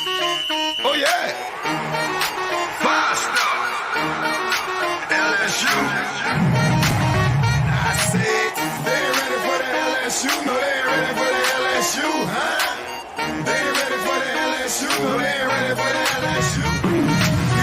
Oh, yeah. Faster. LSU. I said, they ain't ready for the LSU. No, they ain't ready for the LSU, huh? They ain't ready for the LSU. No, they ain't ready for the LSU. We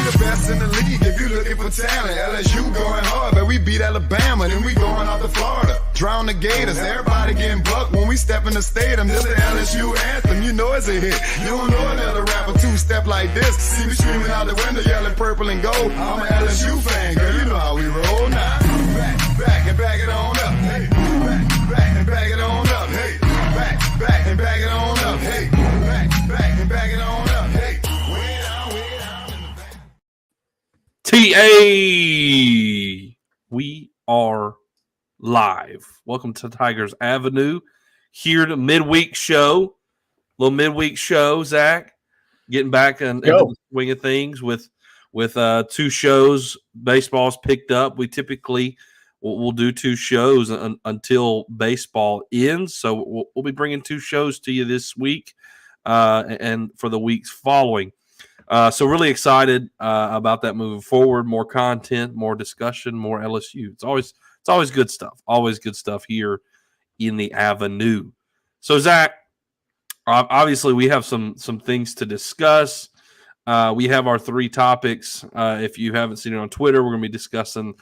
the best in the league if you looking for talent. LSU going hard, but we beat Alabama, then we going out to Florida. Drown the Gators, everybody getting bucked when we step in the stadium. This the LSU anthem, you know it's a hit. You don't know another rapper two-step like this. See me screaming out the window, yelling purple and gold. I'm an LSU fan, girl, you know how we roll now. Back and back it on up, hey. Back and back it on up, hey. Back and back it on up, hey. Back and back it on up, hey. Way down in the back. TA, we are live. Welcome to Tigers Avenue. Here to midweek show. Little midweek show, Zach. Getting back into the swing of things with two shows. Baseball's picked up. We typically we'll do two shows until baseball ends. So we'll be bringing two shows to you this week and for the weeks following. So really excited about that moving forward. More content, more discussion, more LSU. It's always good stuff. Always good stuff here in the Avenue. So Zach, obviously we have some things to discuss. We have our three topics. If you haven't seen it on Twitter, we're going to be discussing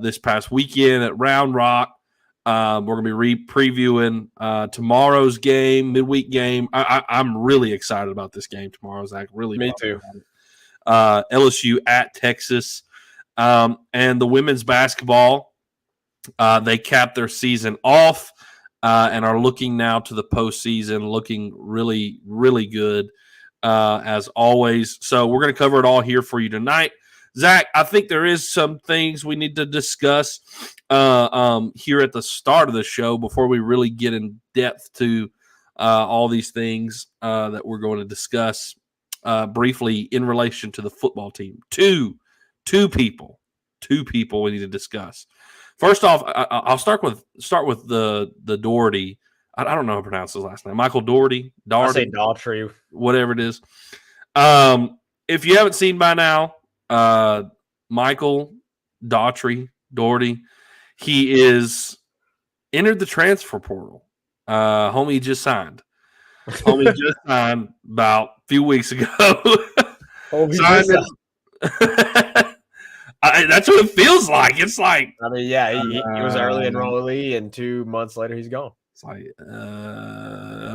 this past weekend at Round Rock. We're going to be previewing tomorrow's game, midweek game. I'm really excited about this game tomorrow, Zach. Really, me too. LSU at Texas, and the women's basketball. They capped their season off and are looking now to the postseason, looking really, really good as always. So we're going to cover it all here for you tonight. Zach, I think there is some things we need to discuss here at the start of the show before we really get in depth to all these things that we're going to discuss briefly in relation to the football team. Two people we need to discuss. First off, I'll start with the Doherty. I don't know how to pronounce his last name. Michael Doherty. I say Daughtry. Whatever it is. If you haven't seen by now, Michael Doherty, he is entered the transfer portal. Homie just signed. About a few weeks ago. That's what it feels like. It's like, I mean, yeah, he was early enrollee, and 2 months later, he's gone. It's like,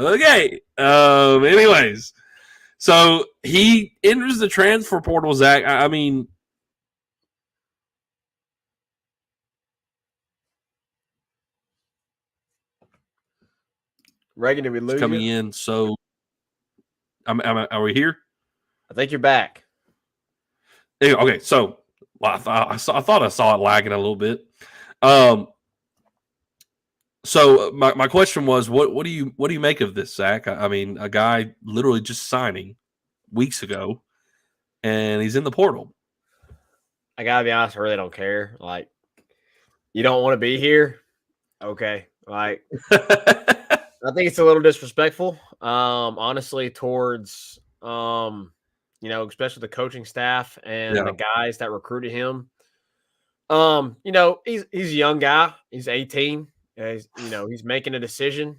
okay. Anyways, so he enters the transfer portal, Zach. I mean, Reagan, did we lose coming you? in. So, are we here? I think you're back. Okay, so I thought I saw it lagging a little bit. So my question was, what do you make of this, Zach? I mean, a guy literally just signing weeks ago, and he's in the portal. I gotta be honest, I really don't care. Like, you don't want to be here, okay? Like, I think it's a little disrespectful, honestly, towards especially the coaching staff and the guys that recruited him. He's a young guy. He's 18. He's making a decision.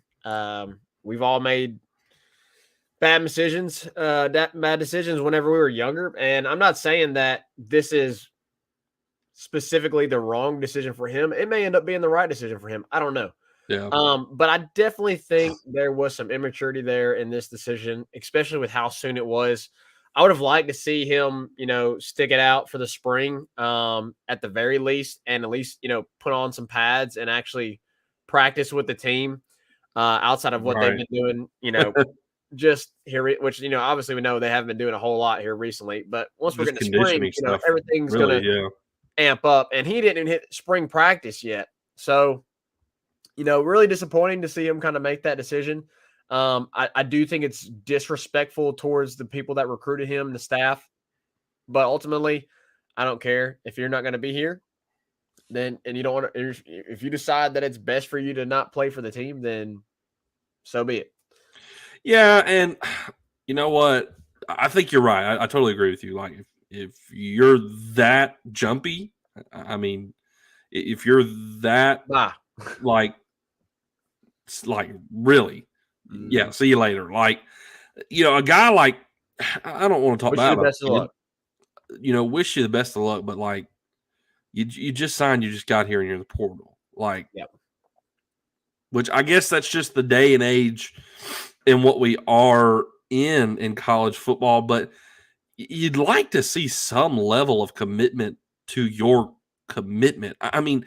We've all made bad decisions whenever we were younger. And I'm not saying that this is specifically the wrong decision for him. It may end up being the right decision for him. I don't know. Yeah. But I definitely think there was some immaturity there in this decision, especially with how soon it was. I would have liked to see him, stick it out for the spring at the very least, and at least, put on some pads and actually practice with the team outside of what they've been doing, just here, which, obviously we know they haven't been doing a whole lot here recently. But once we're getting to spring, everything's going to amp up. And he didn't even hit spring practice yet. So, really disappointing to see him kind of make that decision. I do think it's disrespectful towards the people that recruited him, the staff. But ultimately, I don't care. If you're not going to be here, then and you don't want to, if you decide that it's best for you to not play for the team, then so be it. Yeah, and you know what? I think you're right. I totally agree with you. Like if you're that jumpy, I mean, if you're that Nah. like really, yeah. Mhm. See you later. Like a guy like I don't want to talk Wish you bad the about best of the kid. luck. Wish you the best of luck, but like you just signed, you just got here and you're in the portal. Like, Yep. which I guess that's just the day and age in what we are in college football. But you'd like to see some level of commitment to your commitment. I mean,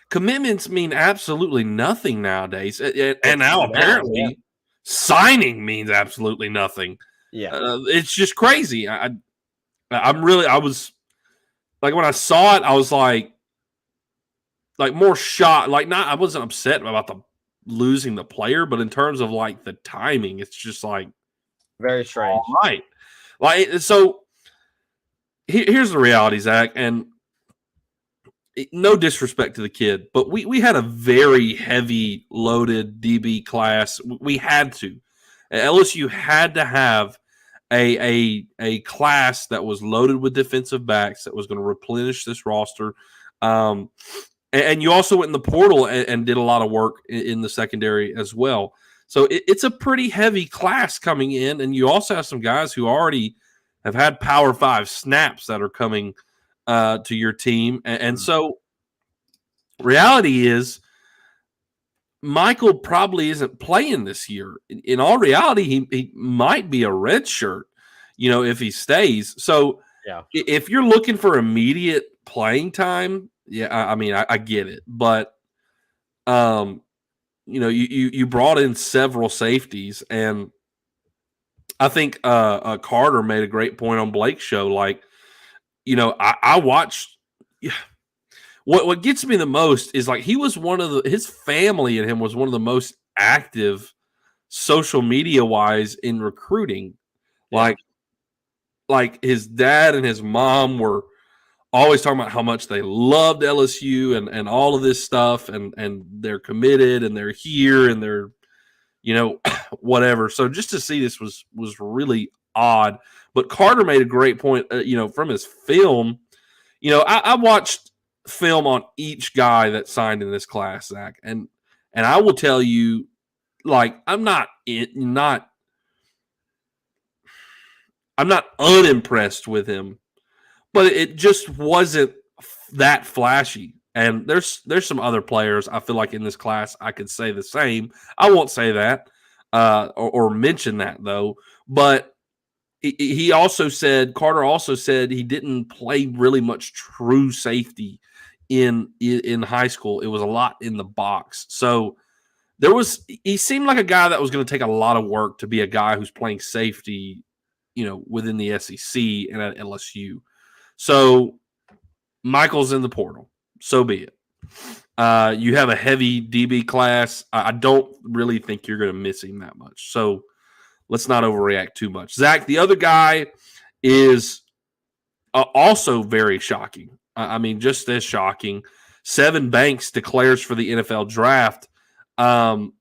commitments mean absolutely nothing nowadays. And now Now, yeah. apparently signing means absolutely nothing. Yeah. It's just crazy. I was like, when I saw it, I was like more shocked. Like, not, I wasn't upset about the losing the player, but in terms of like the timing, it's just like, Very strange. all right. Like, so here's the reality, Zach, and no disrespect to the kid, but we had a very heavy loaded DB class. We had to. LSU had to have a class that was loaded with defensive backs that was going to replenish this roster. And you also went in the portal and did a lot of work in the secondary as well. So it's a pretty heavy class coming in, and you also have some guys who already have had Power 5 snaps that are coming to your team. And so reality is Michael probably isn't playing this year. In all reality, he might be a red shirt, if he stays. So Yeah. if you're looking for immediate playing time, yeah, I mean, I get it. But, you brought in several safeties, and I think Carter made a great point on Blake's show. Like, I watched. What gets me the most is like he was his family and him was one of the most active social media wise in recruiting. Yeah. Like his dad and his mom were always talking about how much they loved LSU and all of this stuff, and they're committed and they're here and they're whatever. So just to see this was really odd. But Carter made a great point, from his film. I watched film on each guy that signed in this class, Zach, and I will tell you, like, I'm not unimpressed with him, but it just wasn't that flashy. And there's some other players I feel like in this class I could say the same. I won't say that or mention that though. But Carter also said he didn't play really much true safety in high school. It was a lot in the box. So he seemed like a guy that was going to take a lot of work to be a guy who's playing safety, within the SEC and at LSU. So Michael's in the portal. So be it. You have a heavy DB class. I don't really think you're going to miss him that much. So let's not overreact too much. Zach, the other guy is also very shocking. I mean, just as shocking. Sevyn Banks declares for the NFL draft. And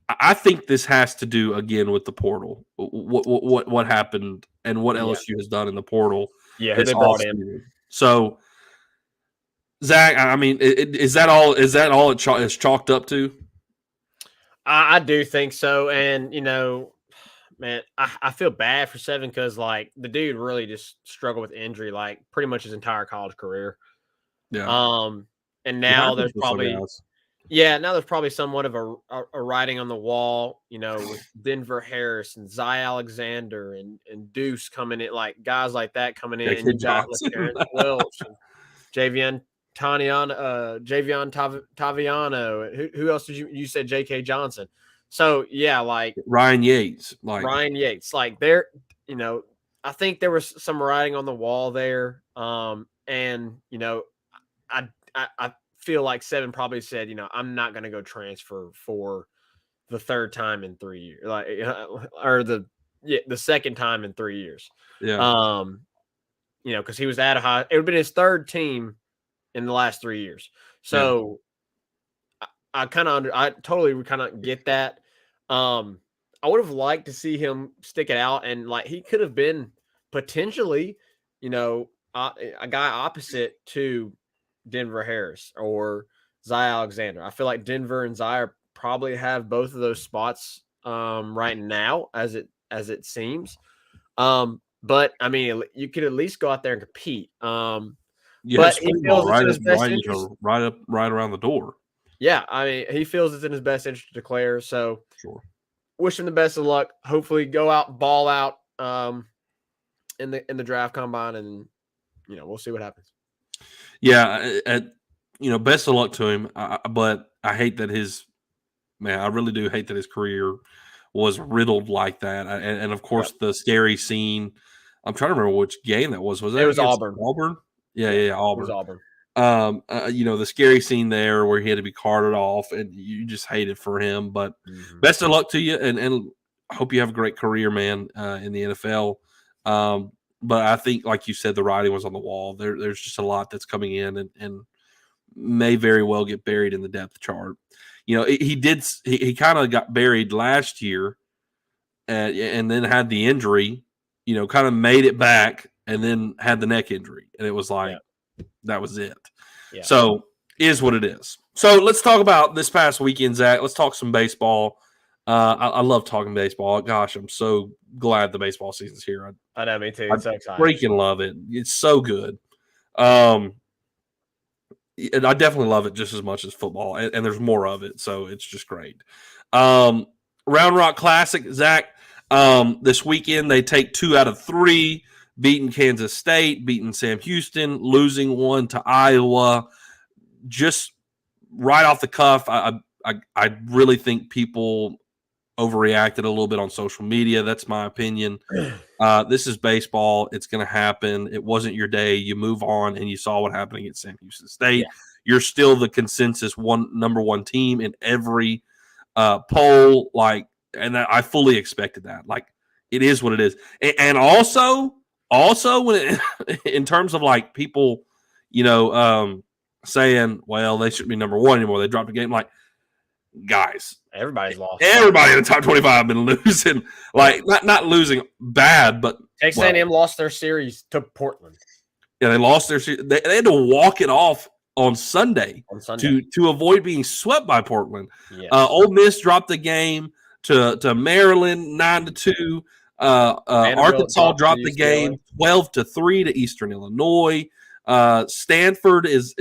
I think this has to do again with the portal. What happened and what LSU has done in the portal. Yeah, who they brought in. So, Zach, I mean, is that all? Is that all it's chalked up to? I do think so, and man, I feel bad for Sevyn because like the dude really just struggled with injury like pretty much his entire college career. Yeah. And now there's probably else. somewhat of a writing on the wall, with Denver Harris and Zy Alexander and Deuce coming in, like guys like that coming in, and you got Terrence Welch and Javion Taviano. Who else did you said? J.K. Johnson. So yeah, like Ryan Yates, like they're, I think there was some writing on the wall there. And I feel like Sevyn probably said, I'm not going to go transfer for the third time in 3 years, like, or the second time in 3 years. Yeah. Because he was at it would have been his third team in the last 3 years. So I totally kind of get that. I would have liked to see him stick it out, and like he could have been potentially, a guy opposite to Denver Harris or Zy Alexander. I feel like Denver and Zy probably have both of those spots right now, as it seems. But I mean, you could at least go out there and compete. But he feels it's in his best interest. Right around the door. Yeah, I mean, he feels it's in his best interest to declare. So, sure. Wish him the best of luck. Hopefully, go out, ball out in the draft combine, and we'll see what happens. Yeah, best of luck to him. But I hate that I really do hate that his career was riddled like that. And of course, the scary scene. I'm trying to remember which game that was. Was that? It was Auburn. Auburn. Yeah, Auburn. It was Auburn. The scary scene there where he had to be carted off, and you just hate it for him. But best of luck to you, and I hope you have a great career, man, in the NFL. But I think, like you said, the writing was on the wall. There's just a lot that's coming in, and may very well get buried in the depth chart. He kind of got buried last year, and then had the injury. Kind of made it back, and then had the neck injury, and it was like that was it. Yeah. So is what it is. So let's talk about this past weekend, Zach. Let's talk some baseball. I love talking baseball. Gosh, I'm so glad the baseball season's here. I know, me too. It's so exciting. Freaking love it. It's so good. And I definitely love it just as much as football, and there's more of it, so it's just great. Round Rock Classic, Zach. This weekend they take 2 out of 3, beating Kansas State, beating Sam Houston, losing 1 to Iowa. Just right off the cuff, I really think people overreacted a little bit on social media. That's my opinion. This is baseball. It's going to happen. It wasn't your day. You move on, and you saw what happened against Sam Houston State. Yeah. You're still the consensus number one team in every poll. And I fully expected that. Like, it is what it is. And also when in terms of like people, saying, well, they shouldn't be number one anymore. They dropped a game. Like, guys, everybody's lost. Everybody in the top 25 have been losing. Like, not losing bad, but Texas A&M lost their series to Portland. Yeah, they lost their series. They had to walk it off on Sunday. To avoid being swept by Portland. Yes. Ole Miss dropped the game to Maryland 9-2. Arkansas dropped the game 12-3 to Eastern Illinois. Stanford is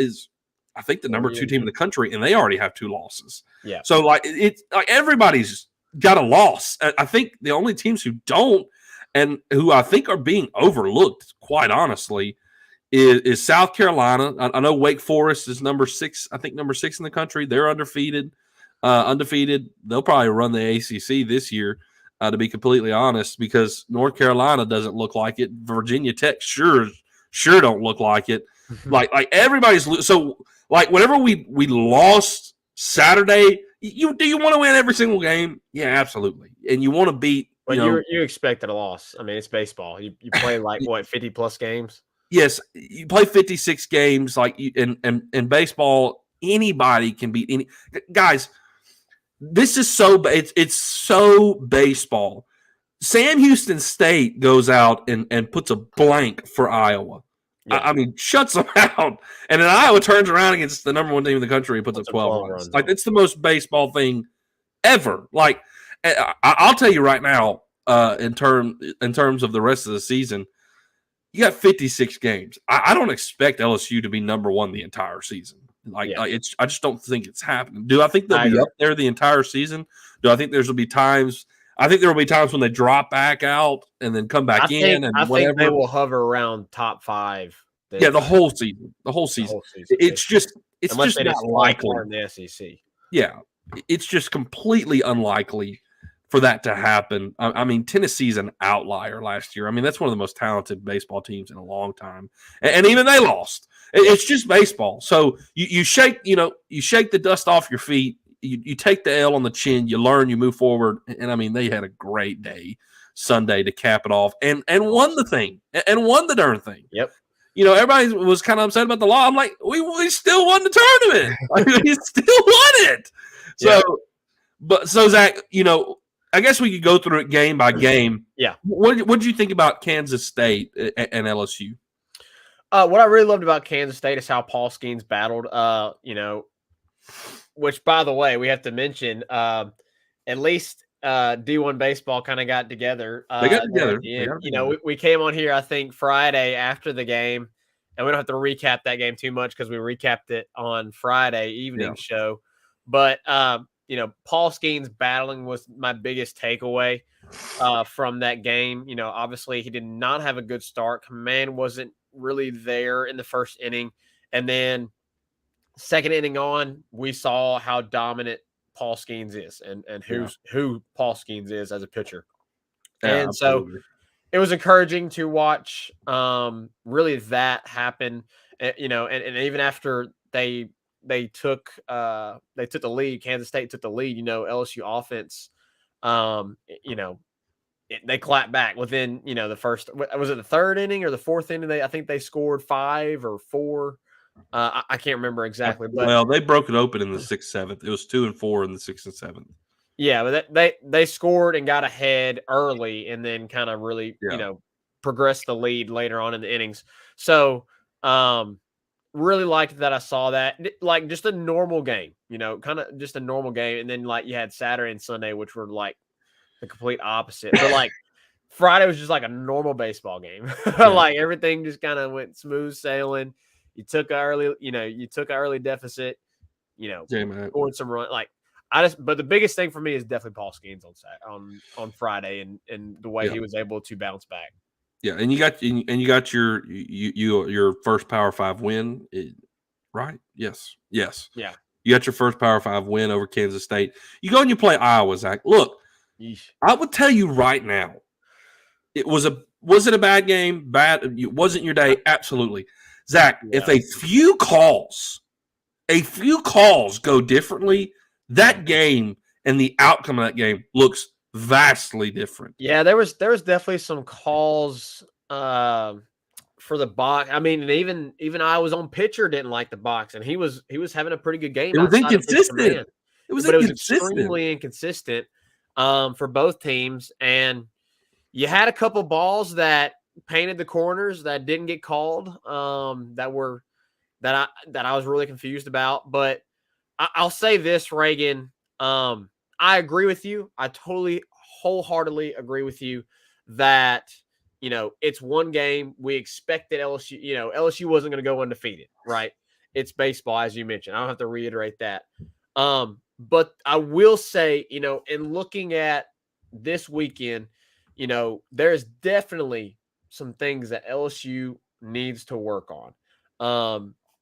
I think the number 2 team in the country, and they already have 2 losses. Yeah. So like it's like everybody's got a loss. I think the only teams who don't and who I think are being overlooked, quite honestly, is South Carolina. I know Wake Forest is number 6. I think number 6 in the country. They're undefeated. They'll probably run the ACC this year, to be completely honest, because North Carolina doesn't look like it. Virginia Tech sure don't look like it. like everybody's so like whenever we lost Saturday, you want to win every single game? Yeah, absolutely. And you want to beat. But you expected a loss. I mean, it's baseball. You play like what 50 plus games. Yes, you play 56 games. Like in baseball, anybody can beat any guys. This is it's so baseball. Sam Houston State goes out and puts a blank for Iowa. Yeah. I mean, shuts them out. And then Iowa turns around against the number 1 team in the country and puts up 12 runs. Like, it's the most baseball thing ever. Like, I'll tell you right now, in terms of the rest of the season, you got 56 games. I don't expect LSU to be number 1 the entire season. I just don't think it's happening. Do I think they'll be up there the entire season? Do I think there will be times when they drop back out and then come back in? And I think they will hover around top 5. Yeah, the whole season. It's just not likely in the SEC. Yeah, it's just completely unlikely for that to happen. I mean, Tennessee's an outlier last year. I mean, that's one of the most talented baseball teams in a long time, and even they lost. It's just baseball. So you shake the dust off your feet. You take the L on the chin. You learn. You move forward. And I mean, they had a great day Sunday to cap it off, and won the thing, and won the darn thing. Yep. Everybody was kind of upset about the law. I'm like, we still won the tournament. We still won it. So, yeah. So Zach, I guess we could go through it game by game. Yeah. What did you think about Kansas State and LSU? What I really loved about Kansas State is how Paul Skeens battled. Which, by the way, we have to mention. At least D1 baseball kind of got together. They got together. At the end. We came on here, I think, Friday after the game, and we don't have to recap that game too much because we recapped it on Friday evening show. But Paul Skeens battling was my biggest takeaway from that game. Obviously he did not have a good start. Command wasn't really there in the first inning, and then second inning on, we saw how dominant Paul Skeens is and who Paul Skeens is as a pitcher. And absolutely. So it was encouraging to watch really that happen. And even after they took the lead, Kansas State took the lead, LSU offense, they clapped back within, the first, was it the third inning or the fourth inning? I think they scored 5 or 4. I can't remember exactly, but they broke it open in the 6th, 7th. It was 2 and 4 in the 6th and 7th. Yeah, but they scored and got ahead early, and then kind of really progressed the lead later on in the innings. So really liked that I saw that, like just a normal game, kind of just a normal game, and then like you had Saturday and Sunday, which were like the complete opposite. But like Friday was just like a normal baseball game, like everything just kind of went smooth sailing. You took an early deficit, scored some run. But the biggest thing for me is definitely Paul Skeens on Friday and the way he was able to bounce back. Yeah, and you got your first Power 5 win, right? Yes. Yeah. You got your first Power 5 win over Kansas State. You go and you play Iowa, Zach. Look, I would tell you right now, was it a bad game? It wasn't your day? Absolutely. Zach, if a few calls go differently, that game and the outcome of that game looks vastly different. Yeah, there was definitely some calls for the box. I mean, and even I was on pitcher didn't like the box, and he was having a pretty good game. It was inconsistent. It was extremely inconsistent for both teams, and you had a couple balls that painted the corners that didn't get called that I was really confused about. But I'll say this, Reagan, I agree with you. I totally wholeheartedly agree with you that it's one game. We expected LSU, LSU wasn't going to go undefeated, right? It's baseball, as you mentioned. I don't have to reiterate that. But I will say, in looking at this weekend, there's definitely some things that LSU needs to work on.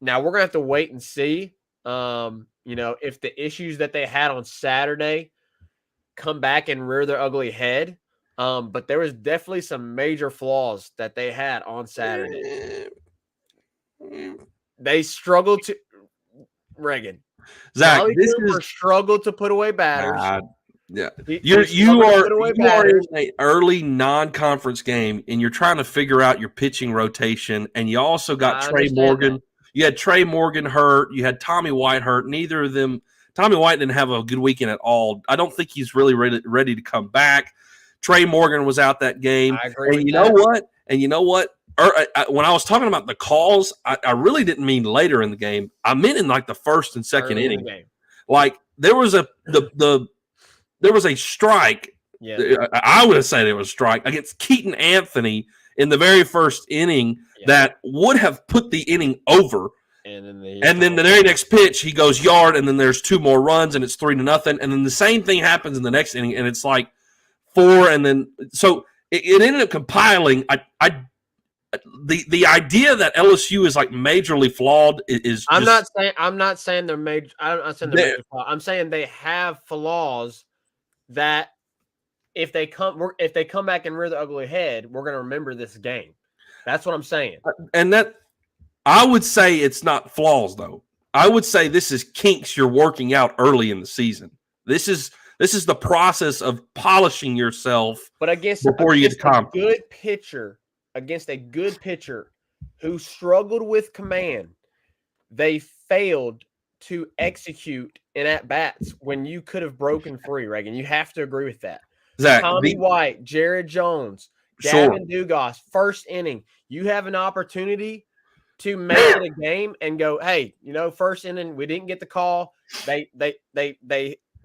Now we're gonna have to wait and see, if the issues that they had on Saturday come back and rear their ugly head. But there was definitely some major flaws that they had on Saturday. They struggled to Reagan. Zach, struggled to put away batters. Yeah, you are in an early non-conference game, and you're trying to figure out your pitching rotation, and you also got Trey Morgan. That. You had Trey Morgan hurt. You had Tommy White hurt. Neither of them. Tommy White didn't have a good weekend at all. I don't think he's really ready to come back. Trey Morgan was out that game. I agree. And you know what? When I was talking about the calls, I really didn't mean later in the game. I meant in like the first and second inning. Like there was a strike. Yeah. I would have said it was a strike against Keaton Anthony in the very first inning that would have put the inning over. And then the very next pitch, he goes yard, and then there's 2 more runs, and it's 3-0. And then the same thing happens in the next inning, and it's like 4. And then so it ended up compiling. The idea that LSU is like majorly flawed is. I'm not saying they're major. I'm not saying they're major flaws. I'm saying they have flaws that if they come back and rear the ugly head, we're going to remember this game. That's what I'm saying. And that I would say it's not flaws though. I would say this is kinks you're working out early in the season. This is the process of polishing yourself. But before you get to conference. Against a good pitcher who struggled with command, they failed to execute in at-bats when you could have broken free, Reagan. You have to agree with that. Zach, Tommy White, Jared Jones, sure. Gavin Dugas, first inning. You have an opportunity to make it a game and go, hey, first inning, we didn't get the call. They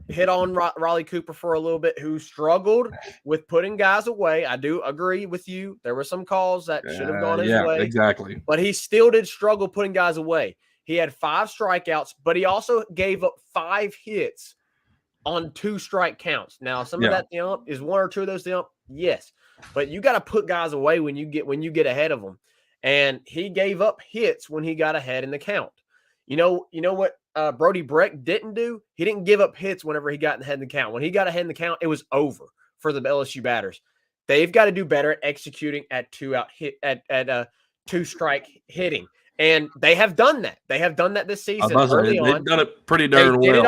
hit on Raleigh Cooper for a little bit, who struggled with putting guys away. I do agree with you. There were some calls that should have gone his way. Exactly. But he still did struggle putting guys away. He had 5 strikeouts, but he also gave up 5 hits on 2 strike counts. Now, some of that the ump is 1 or 2 of those the ump, yes. But you got to put guys away when you get ahead of them. And he gave up hits when he got ahead in the count. You know what Brody Breck didn't do? He didn't give up hits whenever he got ahead in the count. When he got ahead in the count, it was over for the LSU batters. They've got to do better at executing at 2 strike hitting. And they have done that. They have done that this season early on. They've done it pretty darn well. They did it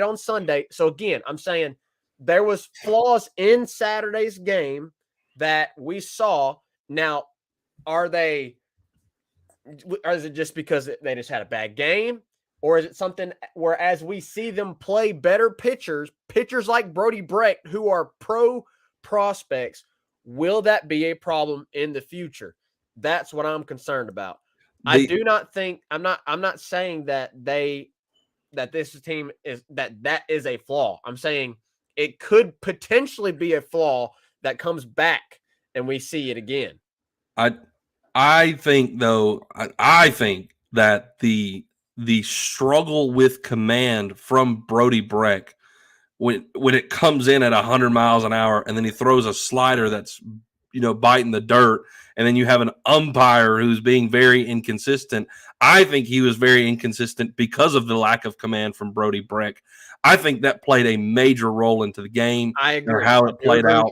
on Sunday. So, again, I'm saying there was flaws in Saturday's game that we saw. Now, is it just because they just had a bad game? Or is it something where as we see them play better pitchers like Brody Breck, who are pro prospects, will that be a problem in the future? That's what I'm concerned about. I do not think I'm not saying that this team is that is a flaw. I'm saying it could potentially be a flaw that comes back and we see it again. I think that the struggle with command from Brody Breck when it comes in at 100 miles an hour and then he throws a slider that's biting the dirt, and then you have an umpire who's being very inconsistent. I think he was very inconsistent because of the lack of command from Brody Breck. I think that played a major role into the game. I agree. And how it played out.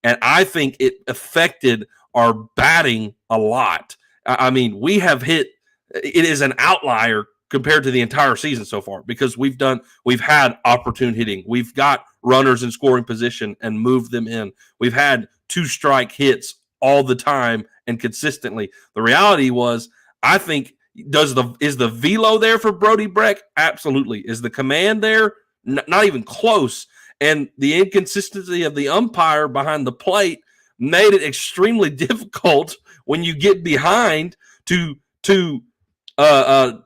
And I think it affected our batting a lot. I mean, we have hit – it is an outlier compared to the entire season so far because we've had opportune hitting. We've got runners in scoring position and moved them in. We've had 2-strike hits all the time and consistently. The reality was, I think, is the velo there for Brody Breck? Absolutely. Is the command there? Not even close. And the inconsistency of the umpire behind the plate made it extremely difficult when you get behind to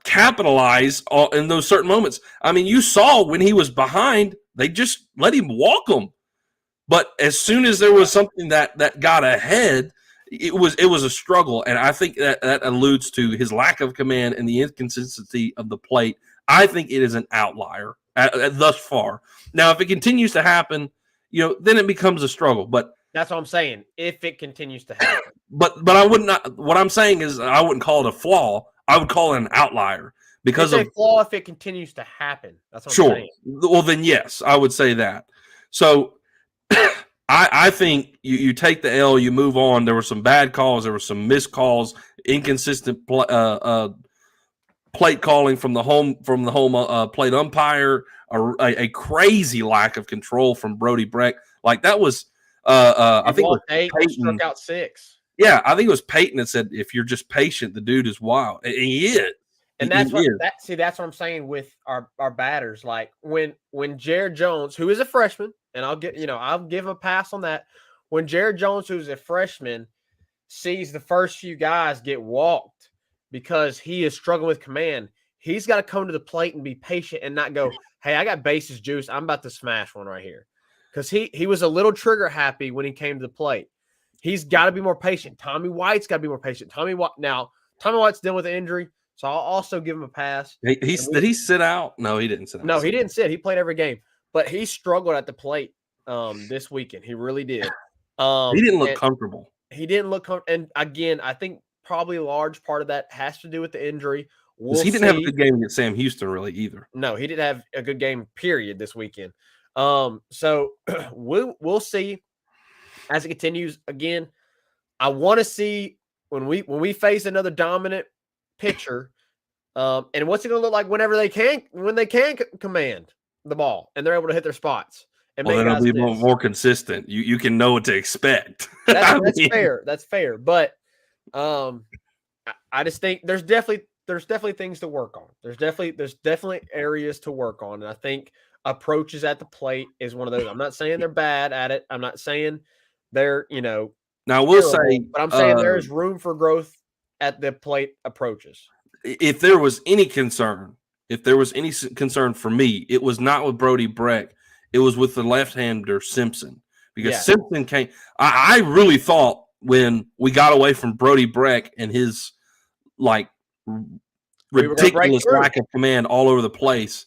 capitalize in those certain moments. I mean, you saw when he was behind, they just let him walk them. But as soon as there was something that got ahead, it was a struggle. And I think that alludes to his lack of command and the inconsistency of the plate. I think it is an outlier thus far. Now, if it continues to happen, then it becomes a struggle. But that's what I'm saying. If it continues to happen. But I would not. What I'm saying is I wouldn't call it a flaw. I would call it an outlier because it's a flaw if it continues to happen. That's what I'm saying. Well, then yes, I would say that. So I think you take the L, you move on. There were some bad calls. There were some missed calls, inconsistent plate calling from the home plate umpire, a crazy lack of control from Brody Breck. Like that was I think it was Peyton struck out 6. Yeah, I think it was Peyton that said, "If you're just patient, the dude is wild." And he is. And that's what I'm saying with our batters. Like when Jared Jones, who is a freshman, and I'll give him a pass on that. When Jared Jones, who's a freshman, sees the first few guys get walked because he is struggling with command, he's got to come to the plate and be patient and not go, "Hey, I got bases juice. I'm about to smash one right here." Because he was a little trigger happy when he came to the plate. He's got to be more patient. Tommy White's got to be more patient. Tommy White's dealing with an injury, so I'll also give him a pass. Did he sit out? No, he didn't sit out. No, he didn't sit. He played every game, but he struggled at the plate this weekend. He really did. He didn't look comfortable. He didn't look comfortable. And again, I think probably a large part of that has to do with the injury. He didn't have a good game against Sam Houston really either. No, he didn't have a good game, period, this weekend. So we'll see as it continues. Again, I want to see when we face another dominant pitcher, and what's it going to look like when they can command the ball and they're able to hit their spots. And it'll be more consistent. You can know what to expect. That's fair. That's fair. But I just think there's definitely things to work on. There's definitely areas to work on, and I think approaches at the plate is one of those. I'm not saying they're bad at it. I'm not saying they're, Now, I will say, but I'm saying there is room for growth at the plate approaches. If there was any concern, for me, it was not with Brody Breck. It was with the left-hander Simpson, because Simpson came. I really thought when we got away from Brody Breck and his ridiculous lack of command all over the place,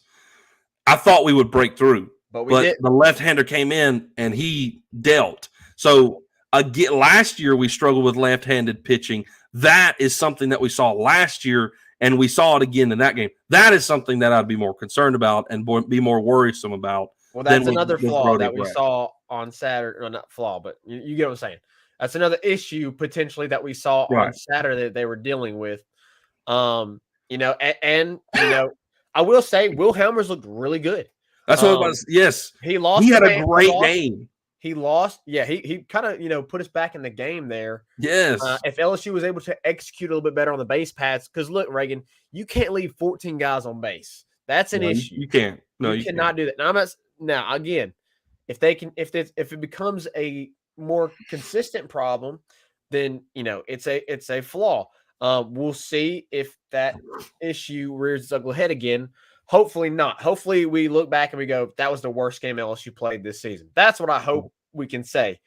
I thought we would break through. But the left-hander came in and he dealt. So again, last year we struggled with left-handed pitching. That is something that we saw last year, and we saw it again in that game. That is something that I'd be more concerned about and be more worrisome about. Well, that's another flaw that we saw on Saturday. Well, not flaw, but you get what I'm saying. That's another issue potentially that we saw on Saturday that they were dealing with. I will say Will Helmers looked really good. That's what I was. Yes, he lost. He had a great game. He lost. Yeah, he kind of put us back in the game there. Yes. If LSU was able to execute a little bit better on the base pads, because look, Reagan, you can't leave 14 guys on base. That's an issue. You can't. No, you cannot do that. Now again, if it becomes a more consistent problem, then it's a flaw. We'll see if that issue rears its ugly head again. Hopefully not. Hopefully we look back and we go, that was the worst game LSU played this season. That's what I hope we can say.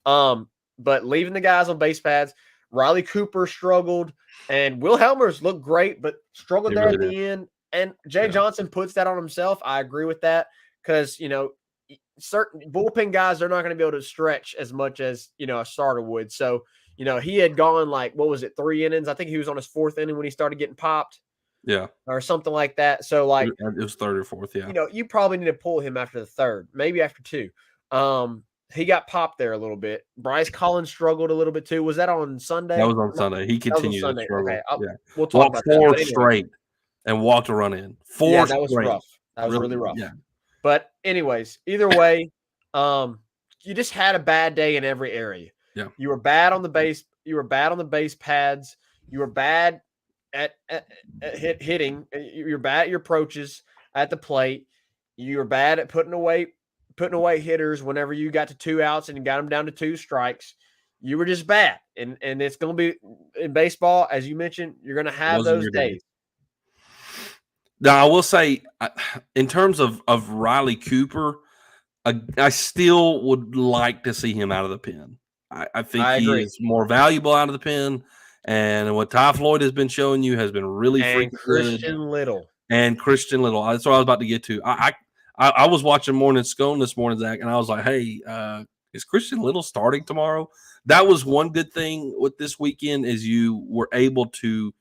But leaving the guys on base pads, Riley Cooper struggled, and Will Helmers looked great, but struggled there at the end. And Jay Johnson puts that on himself. I agree with that because, certain bullpen guys are not going to be able to stretch as much as, a starter would. So, he had gone 3 innings. I think he was on his 4th inning when he started getting popped. Yeah. Or something like that. So, it was 3rd or 4th, yeah. You probably need to pull him after the 3rd, maybe after 2. He got popped there a little bit. Bryce Collins struggled a little bit too. Was that on Sunday? That was on Sunday. He continued to struggle. Okay. We'll talk about 4 straight and walked a run in. 4 that was rough. That was really rough. Yeah. But anyways, either way, you just had a bad day in every area. Yeah. You were bad on the base. You were bad on the base pads. You were bad at hitting. You're bad at your approaches at the plate. You were bad at putting away hitters whenever you got to 2 outs and you got them down to 2 strikes. You were just bad. And it's going to be in baseball, as you mentioned, you're going to have those days. Now, I will say, in terms of Riley Cooper, I still would like to see him out of the pen. I think he is more valuable out of the pen. And what Ty Floyd has been showing you has been really freaking good. Christian Little. That's what I was about to get to. I was watching Morning Scone this morning, Zach, and I was like, hey, is Christian Little starting tomorrow? That was one good thing with this weekend is you were able to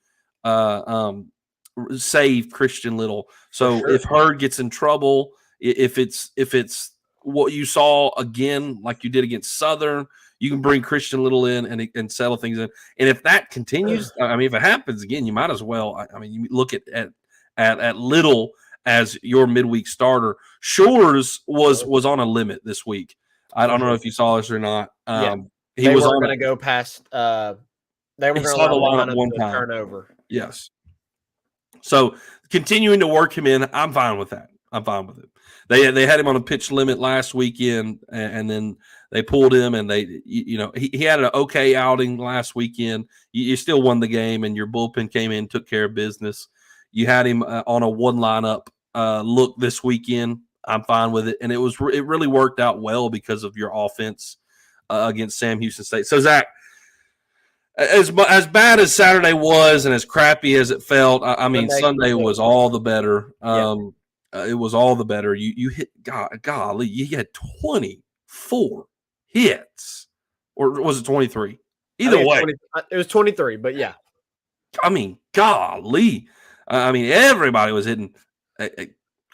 save Christian Little. So if Hurd gets in trouble, if it's what you saw again, like you did against Southern, you can bring Christian Little in and settle things in. And if that continues, if it happens again, you might as well. You look at Little as your midweek starter. Shores was on a limit this week. I don't know if you saw this or not. He was going to go past. They were going to line up one time. Turnover. Yes. So continuing to work him in, I'm fine with that. I'm fine with it. They had him on a pitch limit last weekend, and then they pulled him, and he had an okay outing last weekend. You still won the game, and your bullpen came in, took care of business. You had him on a 1 lineup look this weekend. I'm fine with it, and it really worked out well because of your offense against Sam Houston State. So Zach, as bad as Saturday was, and as crappy as it felt, Sunday was all the better. It was all the better. You hit, golly, you had 24 hits, or was it 23? Either way, it was 23. But yeah, golly, everybody was hitting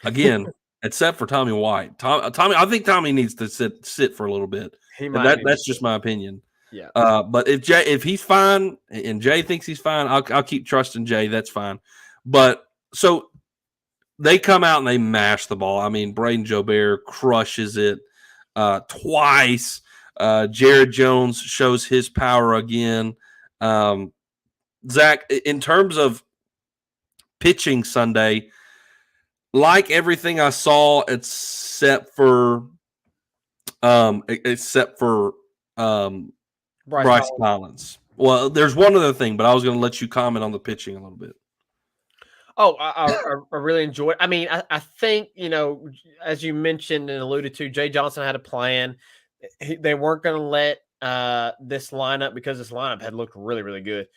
again, except for Tommy White. Tommy, I think Tommy needs to sit for a little bit. That's just my opinion. Yeah. But if he's fine and Jay thinks he's fine, I'll keep trusting Jay. That's fine. But so they come out and they mash the ball. Braden Jobert crushes it twice. Jared Jones shows his power again. Zach, in terms of pitching Sunday, like everything I saw, except for um, Bryce Bryce Collins. Well, there's one other thing, but I was going to let you comment on the pitching a little bit. Oh, I really enjoyed. I mean, I think as you mentioned and alluded to, Jay Johnson had a plan. They weren't going to let this lineup, because this lineup had looked really, really good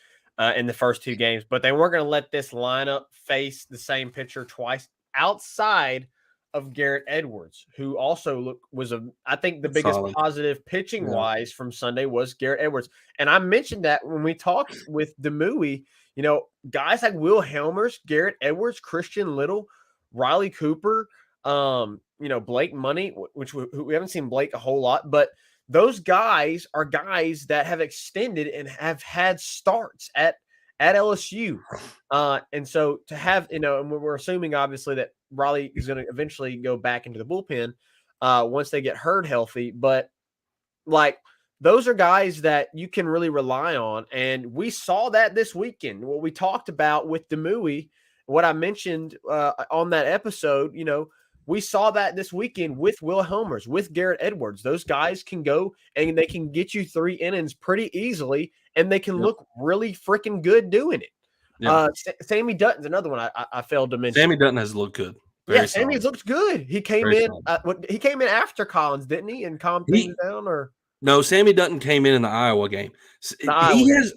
in the first two games, but they weren't going to let this lineup face the same pitcher twice outside of Garrett Edwards, who also I think the biggest Solid. positive pitching wise from Sunday was Garrett Edwards. And I mentioned that when we talked with Demui, guys like Will Helmers, Garrett Edwards, Christian Little, Riley Cooper, Blake Money, which we haven't seen Blake a whole lot, but those guys are guys that have extended and have had starts at LSU. And so to have, and we're assuming obviously that Riley is going to eventually go back into the bullpen once they get Hurd healthy. But like, those are guys that you can really rely on. And we saw that this weekend. What we talked about with Demui, what I mentioned on that episode, we saw that this weekend with Will Helmers, with Garrett Edwards. Those guys can go and they can get you 3 innings pretty easily, and they can look really freaking good doing it. Yeah. Sammy Dutton's another one I failed to mention. Sammy Dutton has looked good. Sammy looks good. He came in. He came in after Collins, didn't he? And calmed things down, or no? Sammy Dutton came in the Iowa game.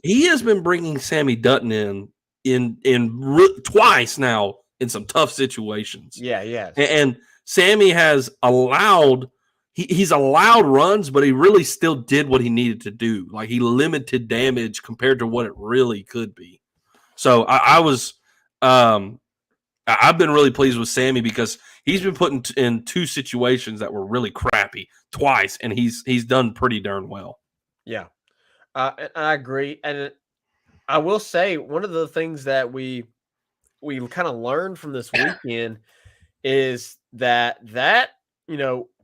He has been bringing Sammy Dutton in twice now in some tough situations. Yeah, yes. And Sammy has allowed he's allowed runs, but he really still did what he needed to do. Like, he limited damage compared to what it really could be. So I've been really pleased with Sammy because he's been put in two situations that were really crappy twice, and he's done pretty darn well. Yeah, I agree. And I will say one of the things that we kind of learned from this weekend is that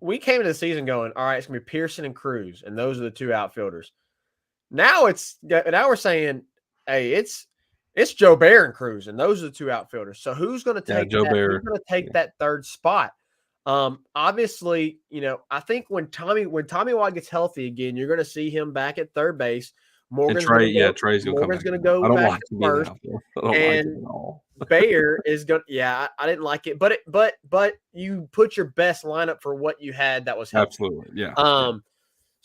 we came into the season going, all right, it's gonna be Pearson and Cruz, and those are the two outfielders. Now we're saying, hey, it's Joe Bear and Cruz, and those are the two outfielders. So who's going to take that third spot? Obviously, I think when Tommy Watt gets healthy again, you're going to see him back at third base. Trey's going to go back to first, and Bayer is going. Yeah, I didn't like it, but you put your best lineup for what you had. That was healthy. Absolutely, yeah.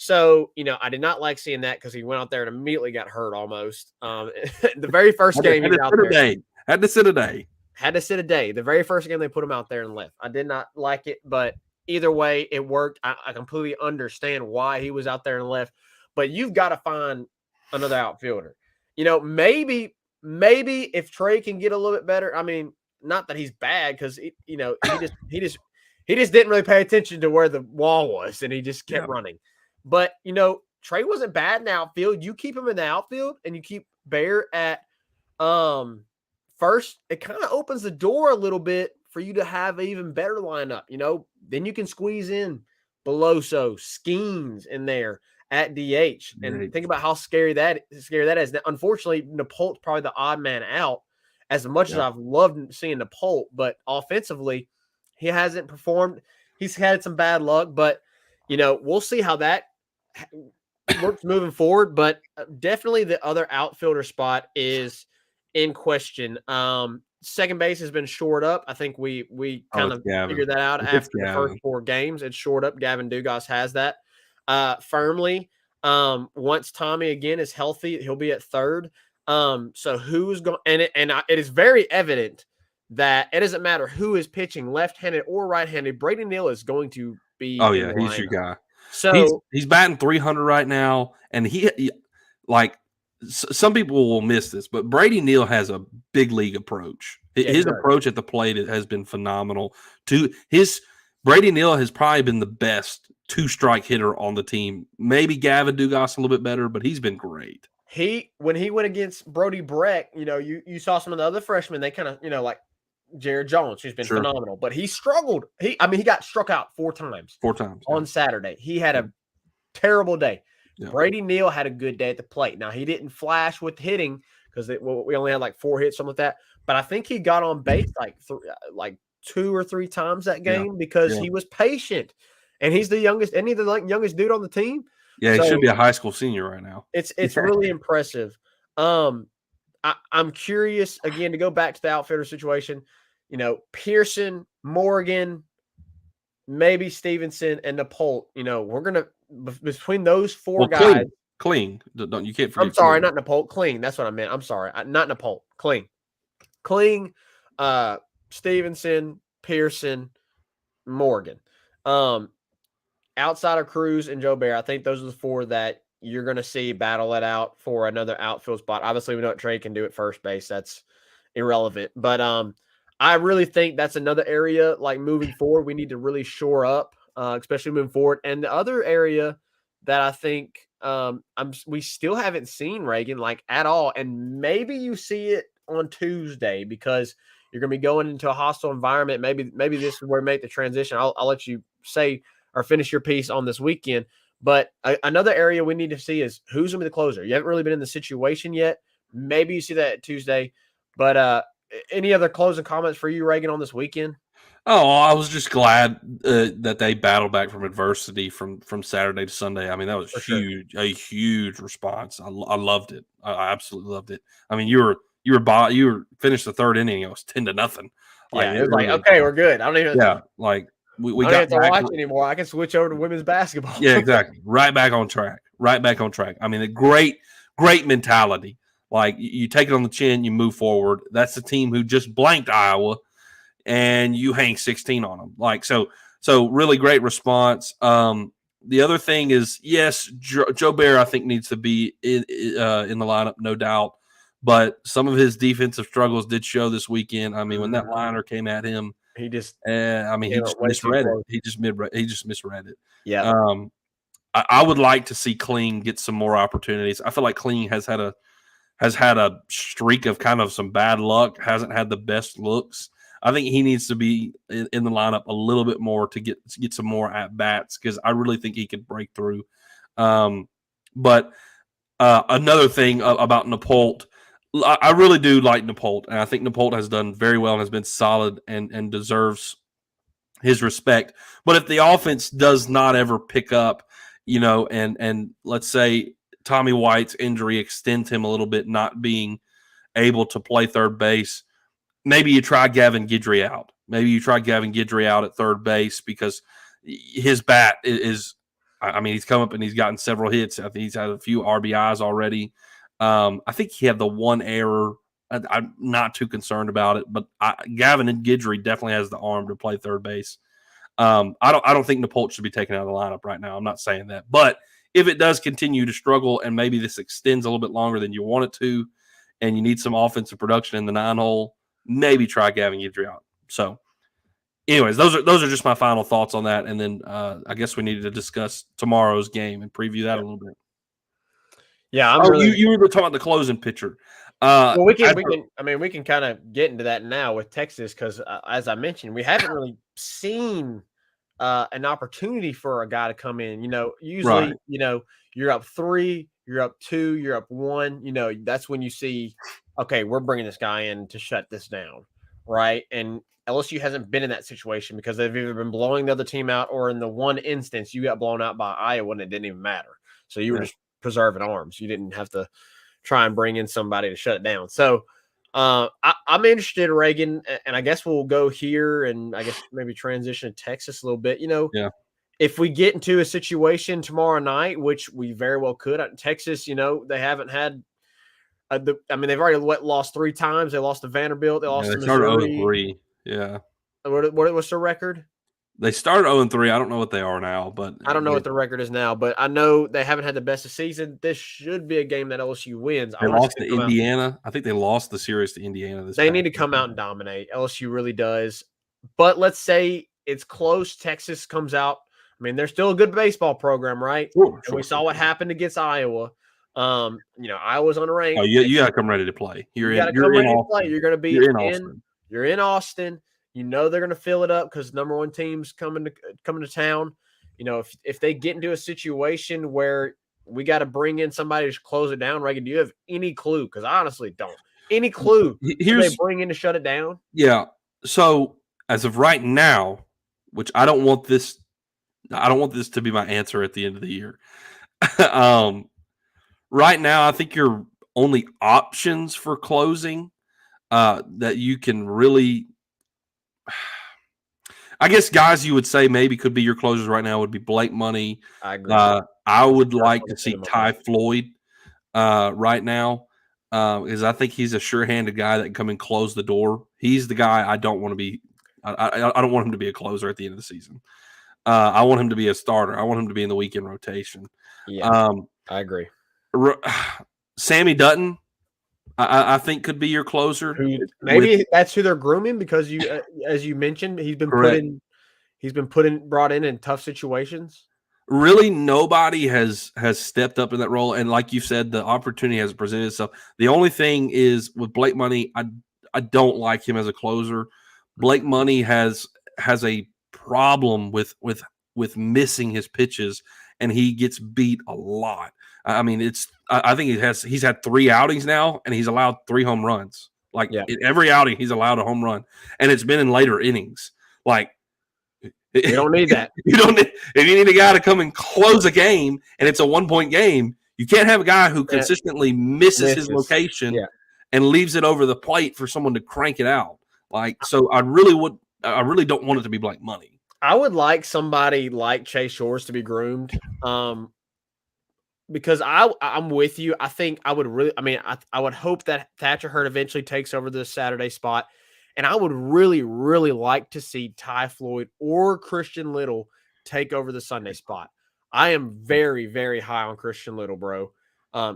So, I did not like seeing that because he went out there and immediately got hurt almost. The very first game he was out there. Had to sit a day. The very first game they put him out there and left. I did not like it, but either way, it worked. I completely understand why he was out there and left. But you've got to find another outfielder. Maybe if Trey can get a little bit better. I mean, not that he's bad, because he just didn't really pay attention to where the wall was, and he just kept running. But, Trey wasn't bad in the outfield. You keep him in the outfield and you keep Bear at first, it kind of opens the door a little bit for you to have an even better lineup. Then you can squeeze in Beloso, Skeens in there at DH. And think about how scary that is. Now, unfortunately, Napolt's probably the odd man out, as much as I've loved seeing Napolt. But offensively, he hasn't performed. He's had some bad luck, but we'll see how that works moving forward. But definitely the other outfielder spot is in question. Second base has been shored up. I think we kind of figured that out after the first 4 games. It's shored up. Gavin Dugas has that firmly. Once Tommy again is healthy, he'll be at third. So who's going? And it is very evident that it doesn't matter who is pitching, left-handed or right-handed. Brady Neal is going to be. Oh yeah, he's your guy. So he's batting 300 right now, and he like some people will miss this, but Brady Neal has a big league approach. His approach at the plate has been phenomenal. Brady Neal has probably been the best 2-strike hitter on the team. Maybe Gavin Dugas a little bit better, but he's been great. When he went against Brody Breck, you saw some of the other freshmen. They kind of like Jared Jones, who's been phenomenal, but he struggled. He got struck out 4 times. 4 times on Saturday. He had a terrible day. Yeah. Brady Neal had a good day at the plate. Now, he didn't flash with hitting because we only had like 4 hits, something like that. But I think he got on base like 2 or 3 times that Yeah. game because Yeah. he was patient, and he's the youngest, and he's the youngest dude on the team. Yeah, he So should be a high school senior right now. it's really impressive. I'm curious again to go back to the outfielder situation. Pearson, Morgan, maybe Stevenson, and Napolt. We're gonna between those four guys. Clean. Don't you can't I'm forget. sorry, Clean. not Napolt. Clean. That's what I meant. I'm sorry, not Napolt. Clean. Stevenson, Pearson, Morgan. Outside of Cruz and Joe Bear, I think those are the 4 that you're going to see battle it out for another outfield spot. Obviously, we know what Trey can do at first base. That's irrelevant. But I really think that's another area, like moving forward, we need to really shore up, especially moving forward. And the other area that I think we still haven't seen, Reagan, like at all, and maybe you see it on Tuesday because you're going to be going into a hostile environment. Maybe this is where we make the transition. I'll let you say or finish your piece on this weekend. But another area we need to see is who's going to be the closer. You haven't really been in the situation yet. Maybe you see that Tuesday. But any other closing comments for you, Reagan, on this weekend? Oh, I was just glad that they battled back from adversity from Saturday to Sunday. I mean, that was huge, a huge response. I loved it. I absolutely loved it. I mean, you were finished the 3rd inning. It was 10-0. Yeah, it was like, okay, we're good. I don't even. Yeah, like we I got don't have to watch anymore. I can switch over to women's basketball. Yeah, exactly. Right back on track. I mean, a great mentality. Like you take it on the chin, you move forward. That's the team who just blanked Iowa, and you hang 16 on them. Like so really great response. The other thing is, yes, Joe Bear I think needs to be in the lineup, no doubt. But some of his defensive struggles did show this weekend. I mean, when that liner came at him, he just he just misread it. He just misread it. Yeah. I would like to see Kling get some more opportunities. I feel like Kling has had a streak of kind of some bad luck, hasn't had the best looks. I think he needs to be in the lineup a little bit more to get some more at bats because I really think he could break through. But another thing about Napolt, I really do like Napolt, and I think Napolt has done very well and has been solid and deserves his respect. But if the offense does not ever pick up, and let's say Tommy White's injury extends him a little bit, not being able to play third base, maybe you try Gavin Guidry out. Maybe you try Gavin Guidry out at third base because his bat is I mean, he's come up and he's gotten several hits. I think he's had a few RBIs already. I think he had the one error. I'm not too concerned about it, but Gavin and Guidry definitely has the arm to play third base. I don't think Napolt should be taken out of the lineup right now. I'm not saying that, but if it does continue to struggle and maybe this extends a little bit longer than you want it to, and you need some offensive production in the 9-hole, maybe try Gavin Guidry out. So, anyways, those are just my final thoughts on that, and then I guess we needed to discuss tomorrow's game and preview that a little bit. Yeah, you were talking about the closing pitcher. Well, we can kind of get into that now with Texas because, as I mentioned, we haven't really seen an opportunity for a guy to come in. Usually, right. You're up 3, you're up 2, you're up 1. That's when you see, okay, we're bringing this guy in to shut this down, right? And LSU hasn't been in that situation because they've either been blowing the other team out, or in the one instance, you got blown out by Iowa and it didn't even matter. So you were just preserving arms. You didn't have to try and bring in somebody to shut it down. So I'm interested, Reagan, and I guess we'll go here and I guess maybe transition to Texas a little bit. If we get into a situation tomorrow night, which we very well could, Texas, they haven't had they've already lost 3 times. They lost to Vanderbilt. They lost to Missouri. 0-3. Yeah. What's their record? They started 0-3. I don't know what they are now, but I don't know what the record is now, but I know they haven't had the best of season. This should be a game that LSU wins. They lost to Indiana. I think they lost the series to Indiana. They need to come out and dominate. LSU really does. But let's say it's close. Texas comes out. I mean, they're still a good baseball program, right? Sure. We saw what happened against Iowa. Iowa's unranked. Oh, you got to come ready to play. You're in Austin. You're going to be Austin. You're in Austin. They're going to fill it up because number 1 team's coming to town. If they get into a situation where we got to bring in somebody to close it down, Reagan, do you have any clue? Because I honestly don't. Any clue they bring in to shut it down? Yeah. So as of right now, which I don't want this to be my answer at the end of the year. Right now, I think your only options for closing that you can really, I guess, guys you would say maybe could be your closers right now would be Blake Money. I agree. I would like to First see one to Ty Floyd right now because I think he's a sure-handed guy that can come and close the door. He's the guy I don't want to be. I don't want him to be a closer at the end of the season. I want him to be a starter. I want him to be in the weekend rotation. Yeah, I agree. Sammy Dutton, I think could be your closer. Maybe that's who they're grooming because you, as you mentioned, he's been brought in tough situations. Really, nobody has stepped up in that role, and like you said, the opportunity has presented itself. The only thing is with Blake Money, I don't like him as a closer. Blake Money has a problem with missing his pitches, and he gets beat a lot. I mean, I think he's had 3 outings now, and he's allowed 3 home runs. Like in every outing, he's allowed a home run, and it's been in later innings. Like you don't need that. If you need a guy to come and close a game, and it's a 1-point game, you can't have a guy who consistently misses his location and leaves it over the plate for someone to crank it out. Like, so I really don't want it to be Blake Money. I would like somebody like Chase Shores to be groomed. Because I'm with you. I think I would I would hope that Thatcher Hurd eventually takes over the Saturday spot. And I would really, really like to see Ty Floyd or Christian Little take over the Sunday spot. I am very, very high on Christian Little, bro.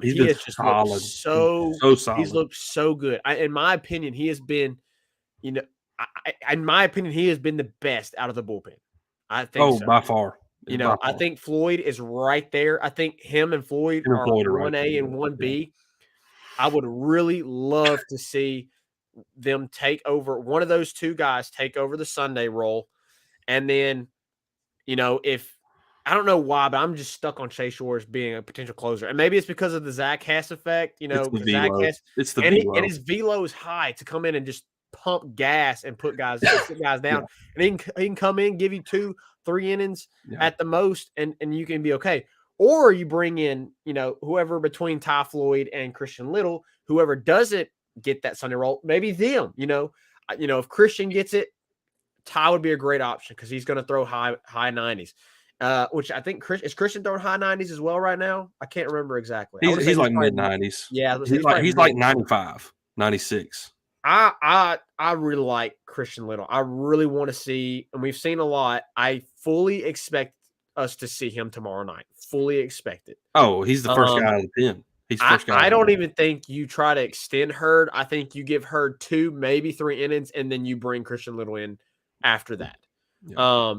He has just solid. looked so solid. He's looked so good. In my opinion, he has been, in my opinion, he has been the best out of the bullpen. I think so. By far. I think Floyd is right there. I think him and Floyd are 1A and 1B. I would really love to see them take over, one of those two guys take over the Sunday role. And then, if I don't know why, but I'm just stuck on Chase Shores being a potential closer. And maybe it's because of the Zach Hess effect, Zach Hess, and his velo is high to come in and just pump gas and put guys down. Yeah. And he can come in, give you 2-3 innings at the most, and you can be okay. Or you bring in, whoever between Ty Floyd and Christian Little, whoever doesn't get that Sunday roll, maybe them. If Christian gets it, Ty would be a great option because he's going to throw high 90s. Which I think is Christian throwing high 90s as well right now. I can't remember exactly. He's like mid 90s. Yeah, he's like 95, 96. I really like Christian Little. I really want to see, and we've seen a lot. I fully expect us to see him tomorrow night. Fully expect it. Oh, he's the first guy out of the pen. I don't even think you try to extend Hurd. I think you give Hurd 2, maybe 3 innings, and then you bring Christian Little in after that. Yeah.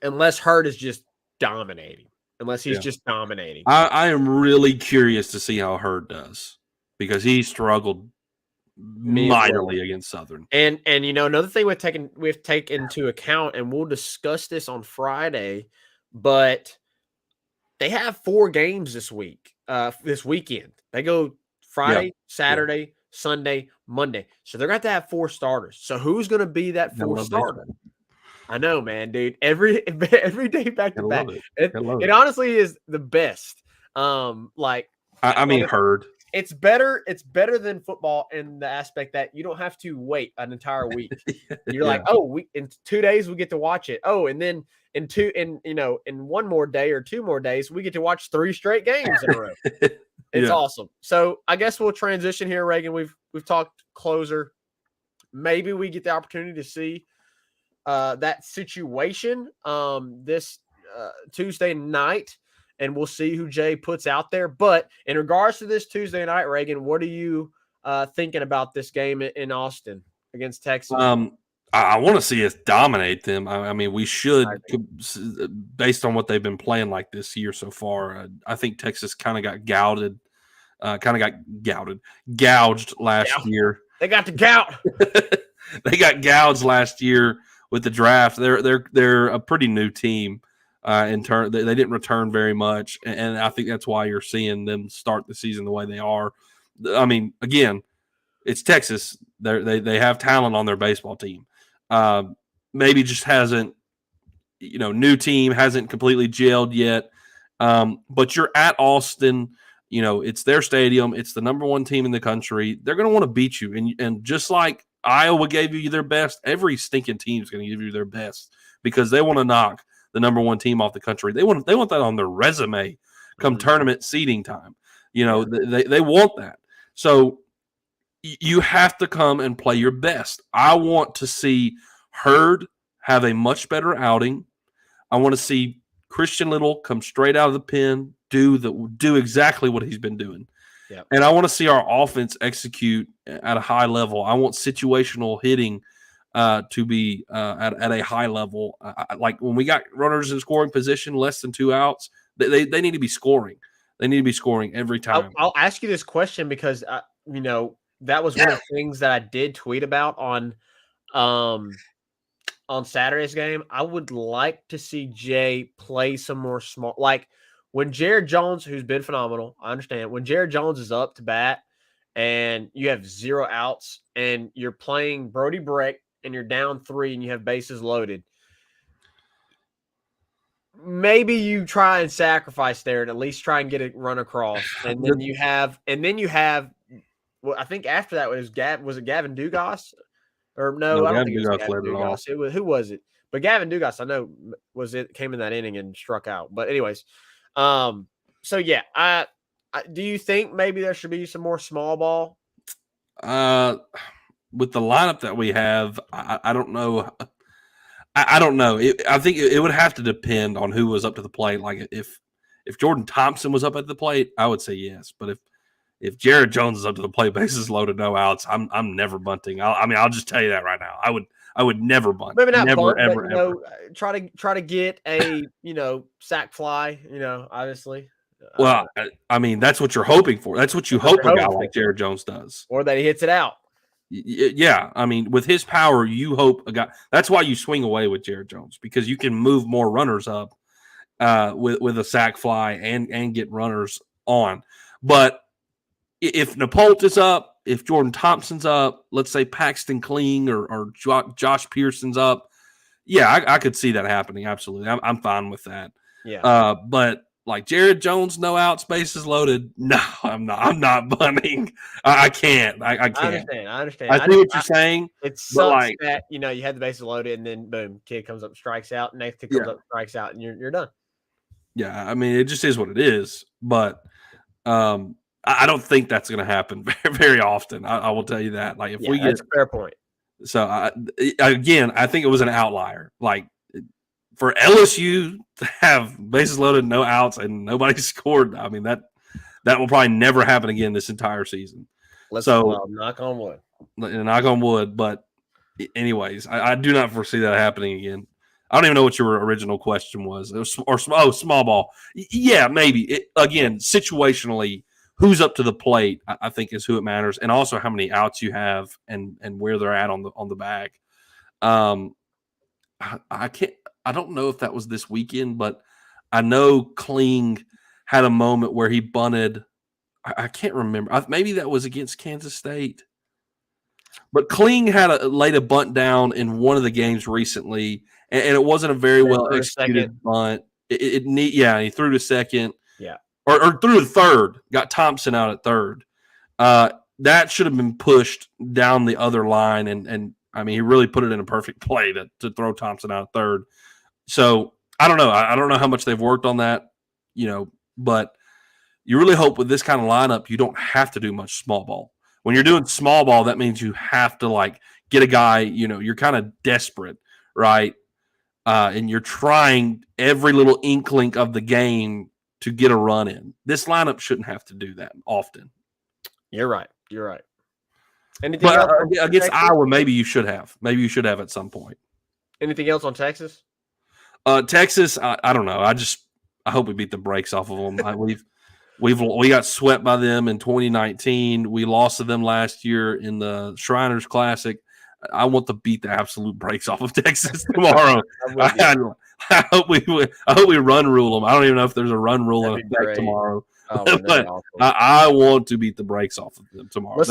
Unless Hurd is just dominating. Unless he's just dominating. I am really curious to see how Hurd does because he struggled mightily against Southern. And another thing we've taken into account, and we'll discuss this on Friday, but they have 4 games this weekend. They go Friday, Saturday, Sunday, Monday. So they're going to have 4 starters. So who's going to be that 4th starter? I know, man, dude. Every day back to back. It honestly is the best. Hurd. It's better than football in the aspect that you don't have to wait an entire week. You're like, in 2 days we get to watch it. Oh, and then in 1 more day or 2 more days, we get to watch 3 straight games in a row. It's awesome. So I guess we'll transition here, Reagan. We've talked closer. Maybe we get the opportunity to see that situation this Tuesday night, and we'll see who Jay puts out there. But in regards to this Tuesday night, Reagan, what are you thinking about this game in Austin against Texas? I want to see us dominate them. I mean, we should, based on what they've been playing like this year so far. I think Texas kind of got gouged last year. They got the gout. They got gouged last year with the draft. They're a pretty new team. They didn't return very much, and I think that's why you're seeing them start the season the way they are. I mean, again, it's Texas. They have talent on their baseball team. maybe just hasn't, new team hasn't completely gelled yet. But you're at Austin. It's their stadium. It's the number one team in the country. They're going to want to beat you. And just like Iowa gave you their best, every stinking team is going to give you their best because they want to knock the number one team off the country. They want that on their resume come tournament seeding time. They want that. So you have to come and play your best. I want to see Hurd have a much better outing. I want to see Christian Little come straight out of the pen, do exactly what he's been doing. Yep. And I want to see our offense execute at a high level. I want situational hitting to be at a high level. Like when we got runners in scoring position, less than 2 outs, they need to be scoring. They need to be scoring every time. I'll ask you this question because, that was one of the things that I did tweet about on Saturday's game. I would like to see Jay play some more small. Like when Jared Jones, who's been phenomenal, I understand. When Jared Jones is up to bat and you have 0 outs and you're playing Brody Breck and you're down 3 and you have bases loaded, maybe you try and sacrifice there and at least try and get a run across. And then you have well, I think after that was it Gavin Dugas? Or no, I don't think it was Gavin Dugas. It was, who was it? But Gavin Dugas, I know, came in that inning and struck out. But anyways, so yeah, I do you think maybe there should be some more small ball? With the lineup that we have, I don't know. I don't know. I think it would have to depend on who was up to the plate. Like if Jordan Thompson was up at the plate, I would say yes. But if Jared Jones is up to the plate, bases loaded, no outs, I'm never bunting. I'll just tell you that right now. I would never bunt. Maybe not never, bunt, ever, but, ever. Try to get a sack fly. Obviously. Well, I mean that's what you're hoping for. That's what you hope a guy like Jared Jones does, or that he hits it out. Yeah, I mean with his power, you hope a guy. That's why you swing away with Jared Jones because you can move more runners up with a sack fly and get runners on, but. If Napolt is up, if Jordan Thompson's up, let's say Paxton Kling or Josh Pearson's up, yeah, I could see that happening. Absolutely. I'm fine with that. Yeah. But like Jared Jones, no outs, bases loaded. No, I'm not bunting. I can't. I can't. I understand. I see what you're saying. It sucks that, you had the bases loaded and then boom, kid comes up, strikes out. Next kid comes up, strikes out, and you're done. Yeah. I mean, it just is what it is. But, I don't think that's going to happen very, very often. I will tell you that. Like if we get that's a fair point. So again, I think it was an outlier. Like for LSU to have bases loaded, no outs, and nobody scored. I mean that will probably never happen again this entire season. Knock on wood. Knock on wood. But anyways, I do not foresee that happening again. I don't even know what your original question was. It was small ball. Yeah, maybe. Again, situationally. Who's up to the plate, I think, is who it matters, and also how many outs you have and where they're at on the bag. I don't know if that was this weekend, but I know Kling had a moment where he bunted. I can't remember. Maybe that was against Kansas State. But Kling laid a bunt down in one of the games recently, and it wasn't a very well executed bunt. He threw to second. Yeah. Or through the third, got Thompson out at third. That should have been pushed down the other line, and I mean he really put it in a perfect play to throw Thompson out at third. So I don't know. I don't know how much they've worked on that, but you really hope with this kind of lineup you don't have to do much small ball. When you're doing small ball, that means you have to get a guy. You're kind of desperate, right? And you're trying every little inkling of the game to get a run in. This lineup shouldn't have to do that often. You're right. Anything else Texas? against Iowa, maybe you should have. Maybe you should have at some point. Anything else on Texas? Texas, I don't know. I hope we beat the brakes off of them. We got swept by them in 2019. We lost to them last year in the Shriners Classic. I want to beat the absolute brakes off of Texas tomorrow. I hope we run rule them. I don't even know if there's a run rule in effect tomorrow, but I want to beat the brakes off of them tomorrow.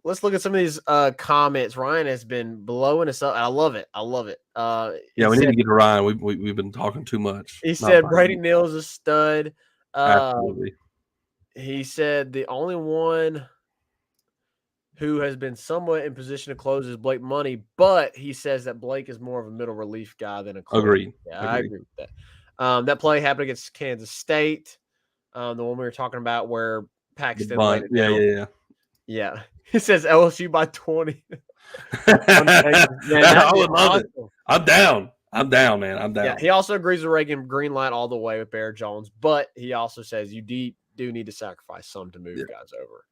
let's look at some of these comments. Ryan has been blowing us up. I love it. Yeah, we need to get to Ryan. We've been talking too much. He said Brady Neal's a stud. Absolutely. He said the only one who has been somewhat in position to close is Blake Money, but he says that Blake is more of a middle relief guy than a closer. Agreed. Yeah, I agree with that. That play happened against Kansas State, the one we were talking about where Paxton laid it down. Yeah. He says LSU by 20. I would love it. I'm down, man. I'm down. Yeah, he also agrees with Reagan green light all the way with Bear Jones, but he also says you do need to sacrifice some to move guys over.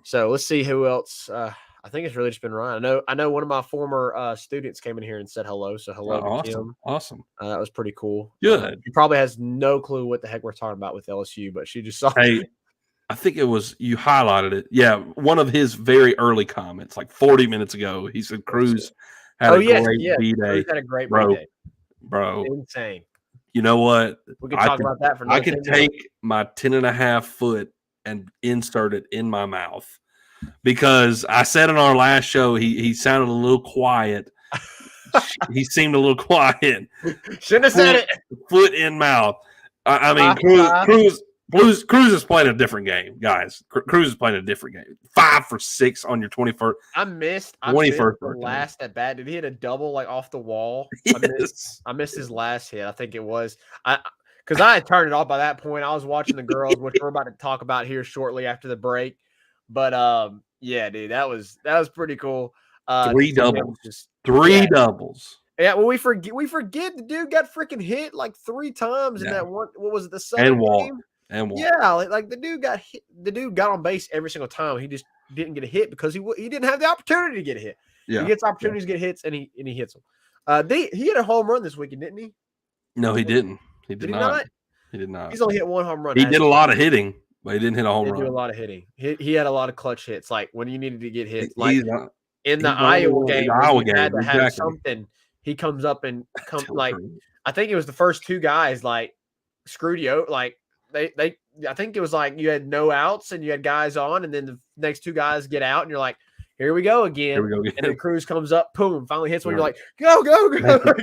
So let's see who else. I think it's really just been Ryan. I know one of my former students came in here and said hello. So hello to Kim. Awesome. That was pretty cool. Good. She probably has no clue what the heck we're talking about with LSU, but she just saw it. I think it was you highlighted it. Yeah, one of his very early comments, like 40 minutes ago, he said Cruz had a great B-day. Cruz had a great B-day. Bro. Insane. You know what? We can talk about that for I could take my 10.5 foot and insert it in my mouth because I said in our last show he sounded a little quiet. He seemed a little quiet. Shouldn't have said it. Foot in mouth. I mean, Cruz is playing a different game, guys. Cruz is playing a different game. 5 for 6 on your 21st. I missed the last at bat. Did he hit a double like off the wall? Yes. I missed his last hit. I think it was because I had turned it off by that point. I was watching the girls, which we're about to talk about here shortly after the break. But yeah, dude, that was pretty cool. 3 doubles. 3 doubles. Yeah, well, we forget the dude got freaking hit like 3 times in that one. What was it? The Southern game? And walk. Yeah, like the dude got hit. The dude got on base every single time. He just didn't get a hit because he didn't have the opportunity to get a hit. Yeah. He gets opportunities to get hits, and he hits them. He hit a home run this weekend, didn't he? No, he didn't. He did not. He did not. He's only hit 1 home run. He did a lot of hitting, but he didn't hit a home run. He did a lot of hitting. He had a lot of clutch hits, like when you needed to get hits. Like in the Iowa game, had to have something. He comes up and like I think it was the first 2 guys like screwed you like. They I think it was like you had no outs and you had guys on, and then the next 2 guys get out, and you're like, here we go again. And then Cruz comes up, boom, finally hits one. You're like, go.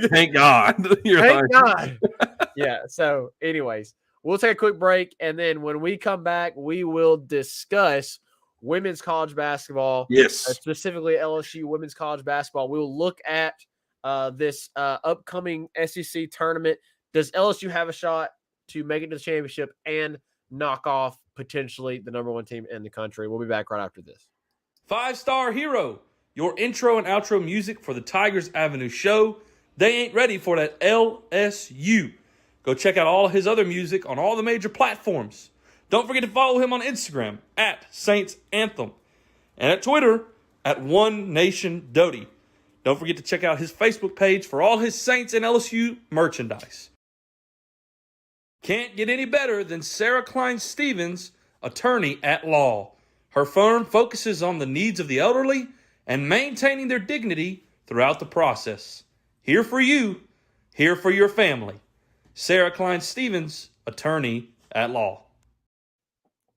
Thank God. Thank God. Yeah. So, anyways, we'll take a quick break, and then when we come back, we will discuss women's college basketball. Yes. Specifically LSU women's college basketball. We will look at this upcoming SEC tournament. Does LSU have a shot to make it to the championship and knock off potentially the number 1 team in the country? We'll be back right after this. 5-Star Hero, your intro and outro music for the Tigers Avenue show. They ain't ready for that LSU. Go check out all his other music on all the major platforms. Don't forget to follow him on Instagram at Saints Anthem and at Twitter at One Nation Doty. Don't forget to check out his Facebook page for all his Saints and LSU merchandise. Can't get any better than Sarah Klein Stevens, attorney at law. Her firm focuses on the needs of the elderly and maintaining their dignity throughout the process. Here for you, here for your family. Sarah Klein Stevens, attorney at law.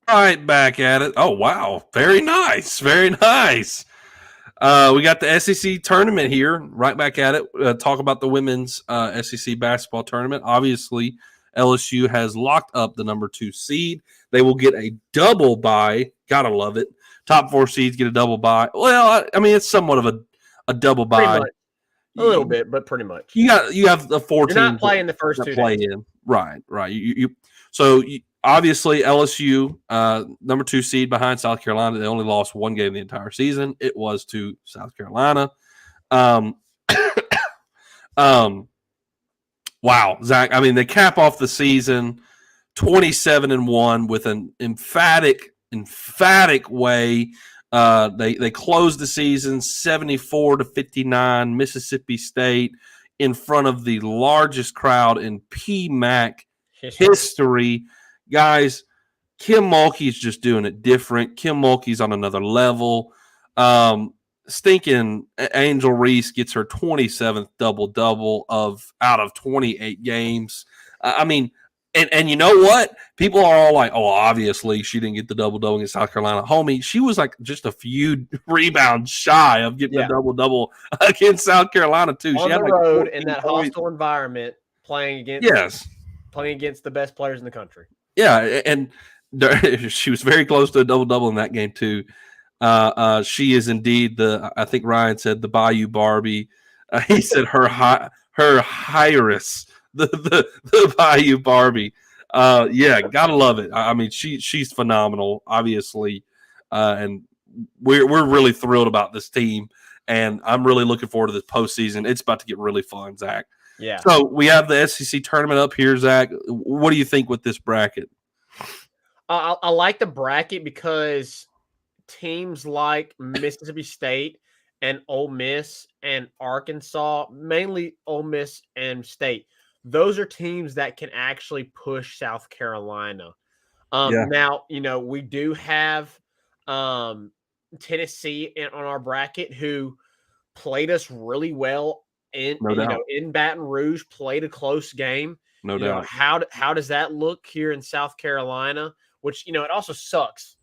All right, back at it. Oh, wow. Very nice. Very nice. We got the SEC tournament here. Right back at it. Talk about the women's SEC basketball tournament. Obviously, LSU has locked up the number 2 seed. They will get a double bye. Gotta love it. Top 4 seeds get a double bye. Well, I mean, it's somewhat of a double bye. A little bit, but pretty much. You have the 4 teams. You're not playing the first 2 play in. Right. So obviously LSU, number 2 seed behind South Carolina. They only lost 1 game the entire season. It was to South Carolina. Wow, Zach. I mean, they cap off the season 27-1 with an emphatic way. They closed the season 74-59, Mississippi State in front of the largest crowd in PMAC history. Guys, Kim Mulkey's just doing it different. Kim Mulkey's on another level. Stinking Angel Reese gets her 27th double-double out of 28 games. I mean, And you know what? People are all like, oh, obviously she didn't get the double-double against South Carolina. Homie, she was like just a few rebounds shy of getting a double-double against South Carolina, too. On she had the like road in 14 that points. hostile environment, playing against the best players in the country. Yeah, and she was very close to a double-double in that game, too. She is indeed I think Ryan said the Bayou Barbie. He said her Hyrus, the Bayou Barbie. Yeah, gotta love it. I mean, she's phenomenal, obviously, and we're really thrilled about this team, and I'm really looking forward to this postseason. It's about to get really fun, Zach. Yeah. So we have the SEC tournament up here, Zach. What do you think with this bracket? I like the bracket because teams like Mississippi State and Ole Miss and Arkansas, mainly Ole Miss and State, those are teams that can actually push South Carolina. Now, we do have Tennessee on our bracket who played us really well in Baton Rouge, played a close game. No doubt. How does that look here in South Carolina? Which, it also sucks.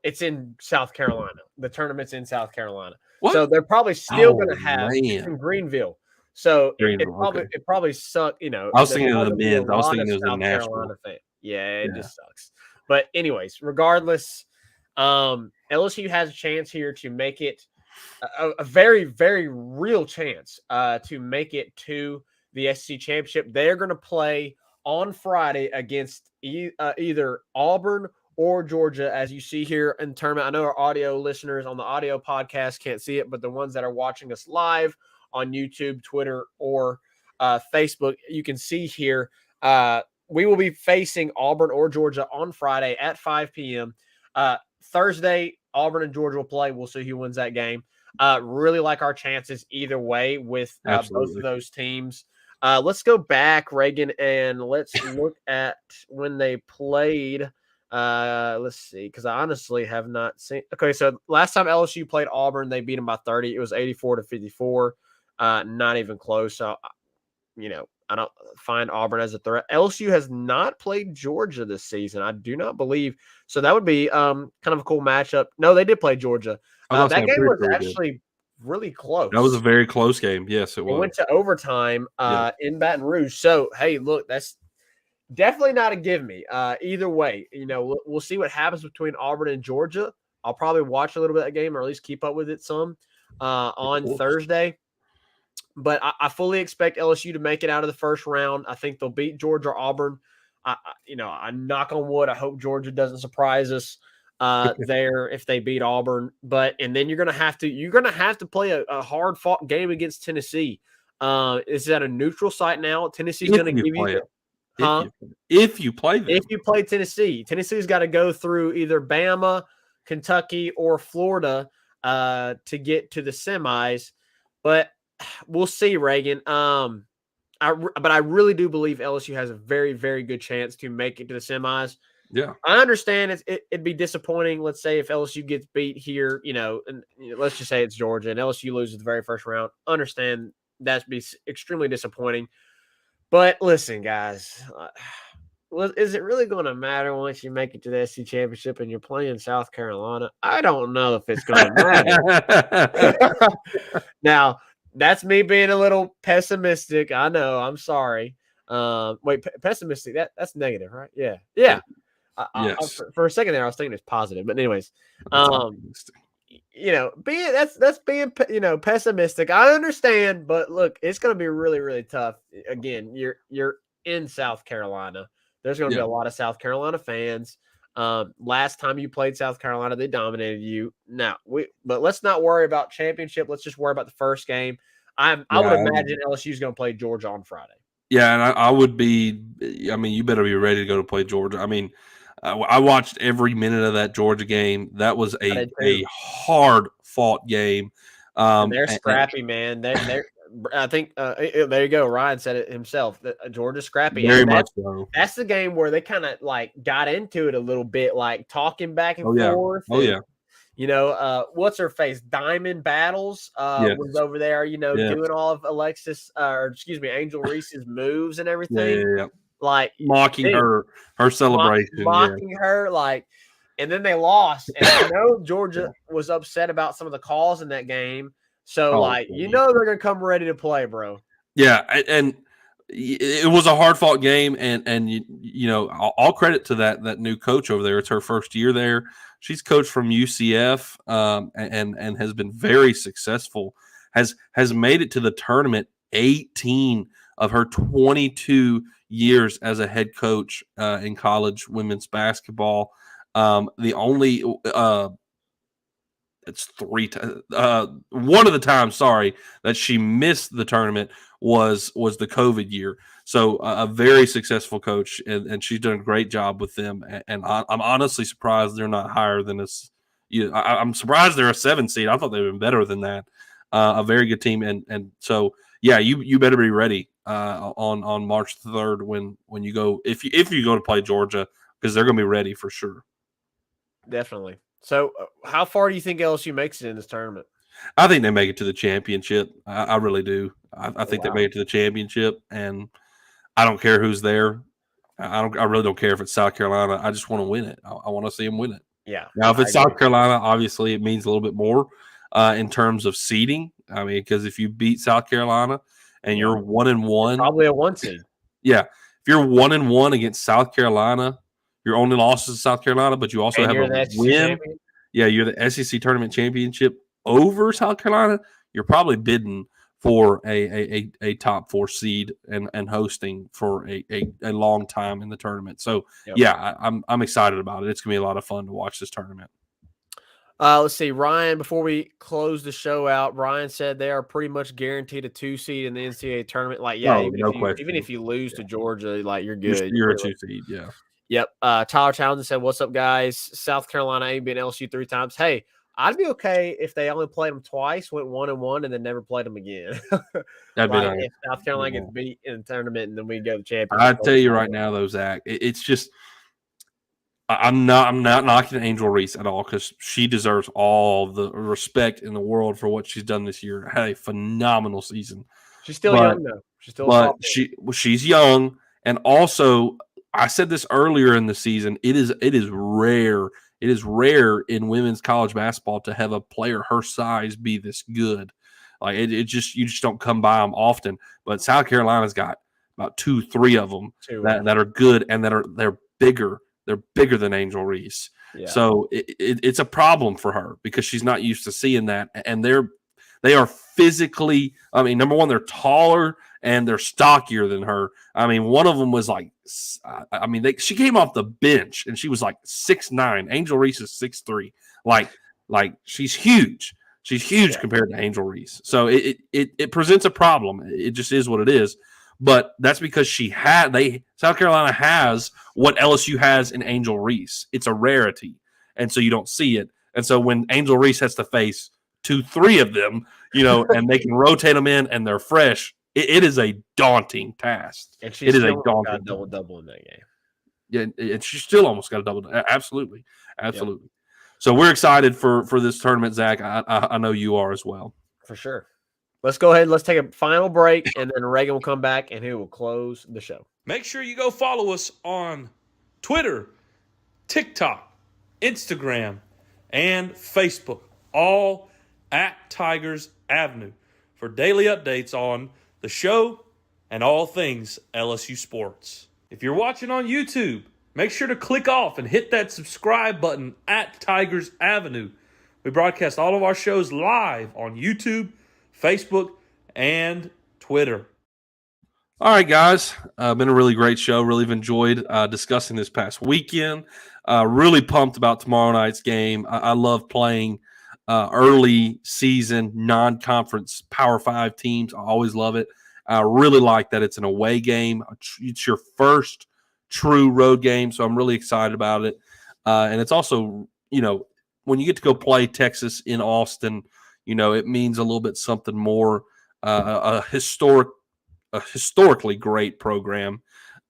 It's in South Carolina. The tournament's in South Carolina. What? So they're probably still going to have it's in Greenville. So it probably sucked. I was thinking of the men's. I was thinking it was in Nashville. Yeah, it just sucks. But anyways, regardless, LSU has a chance here to make it a very, very real chance to make it to the SEC championship. They're going to play on Friday against either Auburn or Georgia, as you see here in the tournament. I know our audio listeners on the audio podcast can't see it, but the ones that are watching us live on YouTube, Twitter, or Facebook, you can see here. We will be facing Auburn or Georgia on Friday at 5 p.m. Thursday, Auburn and Georgia will play. We'll see who wins that game. Really like our chances either way with both of those teams. Let's go back, Reagan, and let's look at when they played. Let's see, because I honestly have not seen. Okay, so last time LSU played Auburn, they beat them by 30. It was 84-54. Not even close. So, I don't find Auburn as a threat. LSU has not played Georgia this season, I do not believe. So that would be kind of a cool matchup. No, they did play Georgia. That game was actually really close. That was a very close game. Yes, it was. It went to overtime in Baton Rouge. So, hey, look, that's definitely not a give me. Either way, we'll see what happens between Auburn and Georgia. I'll probably watch a little bit of that game, or at least keep up with it some on Thursday. But I fully expect LSU to make it out of the first round. I think they'll beat Georgia or Auburn. I knock on wood. I hope Georgia doesn't surprise us there if they beat Auburn. And then you're gonna have to play a hard fought game against Tennessee. It's at a neutral site now. Tennessee's gonna give you. If you play them. If you play Tennessee's got to go through either Bama, Kentucky, or Florida to get to the semis. But we'll see, Reagan. But I really do believe LSU has a very, very good chance to make it to the semis. Yeah, I understand it'd be disappointing. Let's say if LSU gets beat here, and let's just say it's Georgia and LSU loses the very first round. Understand that'd be extremely disappointing. But listen, guys, is it really going to matter once you make it to the SEC championship and you're playing South Carolina? I don't know if it's going to matter. Now, that's me being a little pessimistic. I know. I'm sorry. Pessimistic. That's negative, right? Yeah. Yeah. Yes. For a second there, I was thinking it's positive. But anyways, that's being pessimistic. I understand, but look, it's going to be really, really tough. Again, you're in South Carolina. There's going to be a lot of South Carolina fans. Last time you played South Carolina, they dominated you. But let's not worry about championship. Let's just worry about the first game. I would imagine LSU is going to play Georgia on Friday. Yeah, and I would be. I mean, you better be ready to go to play Georgia. I mean, I watched every minute of that Georgia game. That was a hard fought game. They're scrappy, man. They're. I think there you go. Ryan said it himself. That Georgia's scrappy. Very much so. That's the game where they kind of got into it a little bit, talking back and forth. What's her face? Diamond Battles was over there. Doing all of Angel Reese's moves and everything. Yeah. like mocking dude, her celebration. mocking her, like, and then they lost. And I know Georgia was upset about some of the calls in that game. So, like, you know they're gonna come ready to play, bro. Yeah, and it was a hard fought game, and you know, all credit to that new coach over there. It's her first year there. She's coached from UCF, and has been very successful. Has made it to the tournament 18 of her 22 years as a head coach in college women's basketball. The only it's one of the times, sorry, that she missed the tournament was the COVID year. So a very successful coach, and she's done a great job with them. And I'm honestly surprised they're not higher than us. I'm surprised they're a 7 seed. I thought they'd been better than that. A very good team, and so yeah, you better be ready on March 3rd when you go, if you go to play Georgia, because they're going to be ready for sure. Definitely. So, how far do you think LSU makes it in this tournament? I think they make it to the championship. I really do. I think they make it to the championship, and I don't care who's there. I really don't care if it's South Carolina. I just want to win it. I want to see them win it. Yeah. Now, if it's South Carolina, obviously it means a little bit more in terms of seeding. I mean, because if you beat South Carolina and you're 1-1, probably a 1 seed. Yeah, if you're 1-1 against South Carolina, your only loss is South Carolina, but you also have a win. Yeah, you're the SEC tournament championship over South Carolina. You're probably bidding for a top 4 seed and hosting for a long time in the tournament. So yeah, I'm excited about it. It's gonna be a lot of fun to watch this tournament. Let's see, Ryan. Before we close the show out, Ryan said they are pretty much guaranteed a 2 seed in the NCAA tournament. Like, yeah, even if you lose to Georgia, like you're good. You're a 2 seed. Yeah. Yep. Tyler Townsend said, "What's up, guys? South Carolina ain't been LSU 3 times. Hey, I'd be okay if they only played them twice, went 1-1, and then never played them again. That'd be nice. If South Carolina gets beat in the tournament, and then we go to championship. I tell you right now, though, Zach, it's just I'm not knocking Angel Reese at all, because she deserves all the respect in the world for what she's done this year. Had a phenomenal season. She's still young, though. She's still she's young, and also I said this earlier in the season. It is rare. It is rare in women's college basketball to have a player her size be this good. Like you just don't come by them often. But South Carolina's got about 2-3 of them that are good, and they're bigger. They're bigger than Angel Reese. Yeah. So it's a problem for her because she's not used to seeing that. And they are physically, I mean, number one, they're taller and they're stockier than her. I mean, one of them was like, she came off the bench and she was like 6'9". Angel Reese is 6'3". Like she's huge. She's huge compared to Angel Reese. So it presents a problem. It just is what it is. But that's because South Carolina has what LSU has in Angel Reese. It's a rarity. And so you don't see it. And so when Angel Reese has to face 2-3 of them, and they can rotate them in and they're fresh, it is a daunting task. And it is a daunting double in that game. Yeah, and she still almost got a double. Absolutely. Yep. So we're excited for this tournament, Zach. I know you are as well. For sure. Let's go ahead. Let's take a final break, and then Reagan will come back, and he will close the show. Make sure you go follow us on Twitter, TikTok, Instagram, and Facebook, all at Tigers Avenue, for daily updates on the show and all things LSU sports. If you're watching on YouTube, make sure to click off and hit that subscribe button at Tigers Avenue. We broadcast all of our shows live on YouTube, Facebook, and Twitter. All right, guys. Been a really great show. Really enjoyed discussing this past weekend. Really pumped about tomorrow night's game. I love playing early season non-conference Power 5 teams. I always love it. I really like that it's an away game. It's your first true road game, so I'm really excited about it. And it's also, when you get to go play Texas in Austin, it means a little bit something more. A historically great program.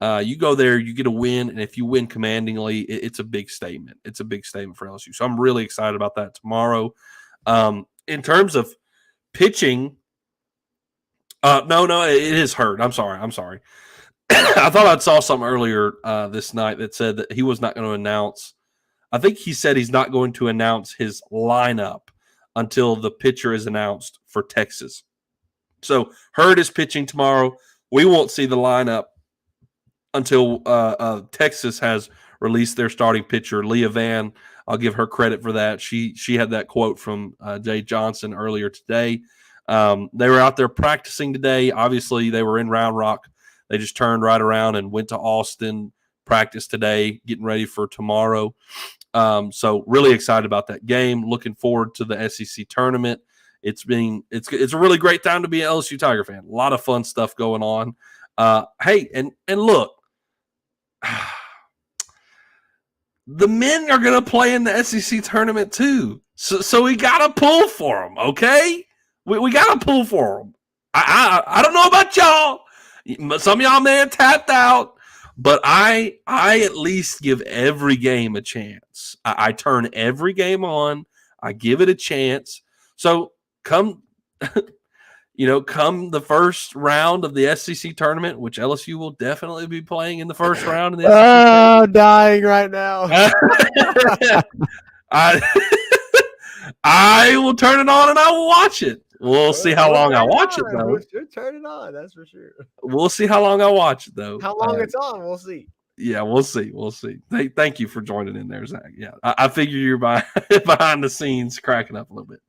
You go there, you get a win, and if you win commandingly, it's a big statement. It's a big statement for LSU. So I'm really excited about that tomorrow. In terms of pitching, no, it is hurt. I'm sorry. I thought I saw something earlier this night that said that he was not going to announce. I think he said he's not going to announce his lineup until the pitcher is announced for Texas. So Hurd is pitching tomorrow. We won't see the lineup until Texas has released their starting pitcher, Leah Van. I'll give her credit for that. She had that quote from Jay Johnson earlier today. They were out there practicing today. Obviously, they were in Round Rock. They just turned right around and went to Austin, practice today, getting ready for tomorrow. So really excited about that game. Looking forward to the SEC tournament. It's a really great time to be an LSU Tiger fan. A lot of fun stuff going on. Hey, and look, the men are going to play in the SEC tournament too. So we got to pull for them, okay? We got to pull for them. I don't know about y'all. Some of y'all may have tapped out, but I at least give every game a chance. I turn every game on. I give it a chance. So come the first round of the SEC tournament, which LSU will definitely be playing in the first round of the SEC I'm dying right now. I will turn it on and I will watch it. We'll see how long I watch it, though. We'll turn it on, that's for sure. We'll see how long I watch it, though. How long it's on, we'll see. Yeah, we'll see. We'll see. Thank you for joining in there, Zach. Yeah, I figure you're behind the scenes cracking up a little bit.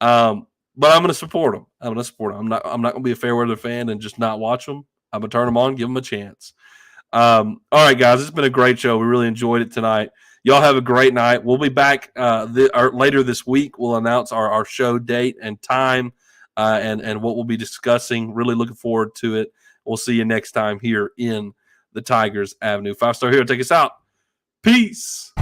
But I'm going to support them. I'm not going to be a fair weather fan and just not watch them. I'm going to turn them on, give them a chance. All right, guys, it's been a great show. We really enjoyed it tonight. Y'all have a great night. We'll be back later this week. We'll announce our show date and time and what we'll be discussing. Really looking forward to it. We'll see you next time here in the Tigers Avenue. 5-Star Hero, take us out. Peace.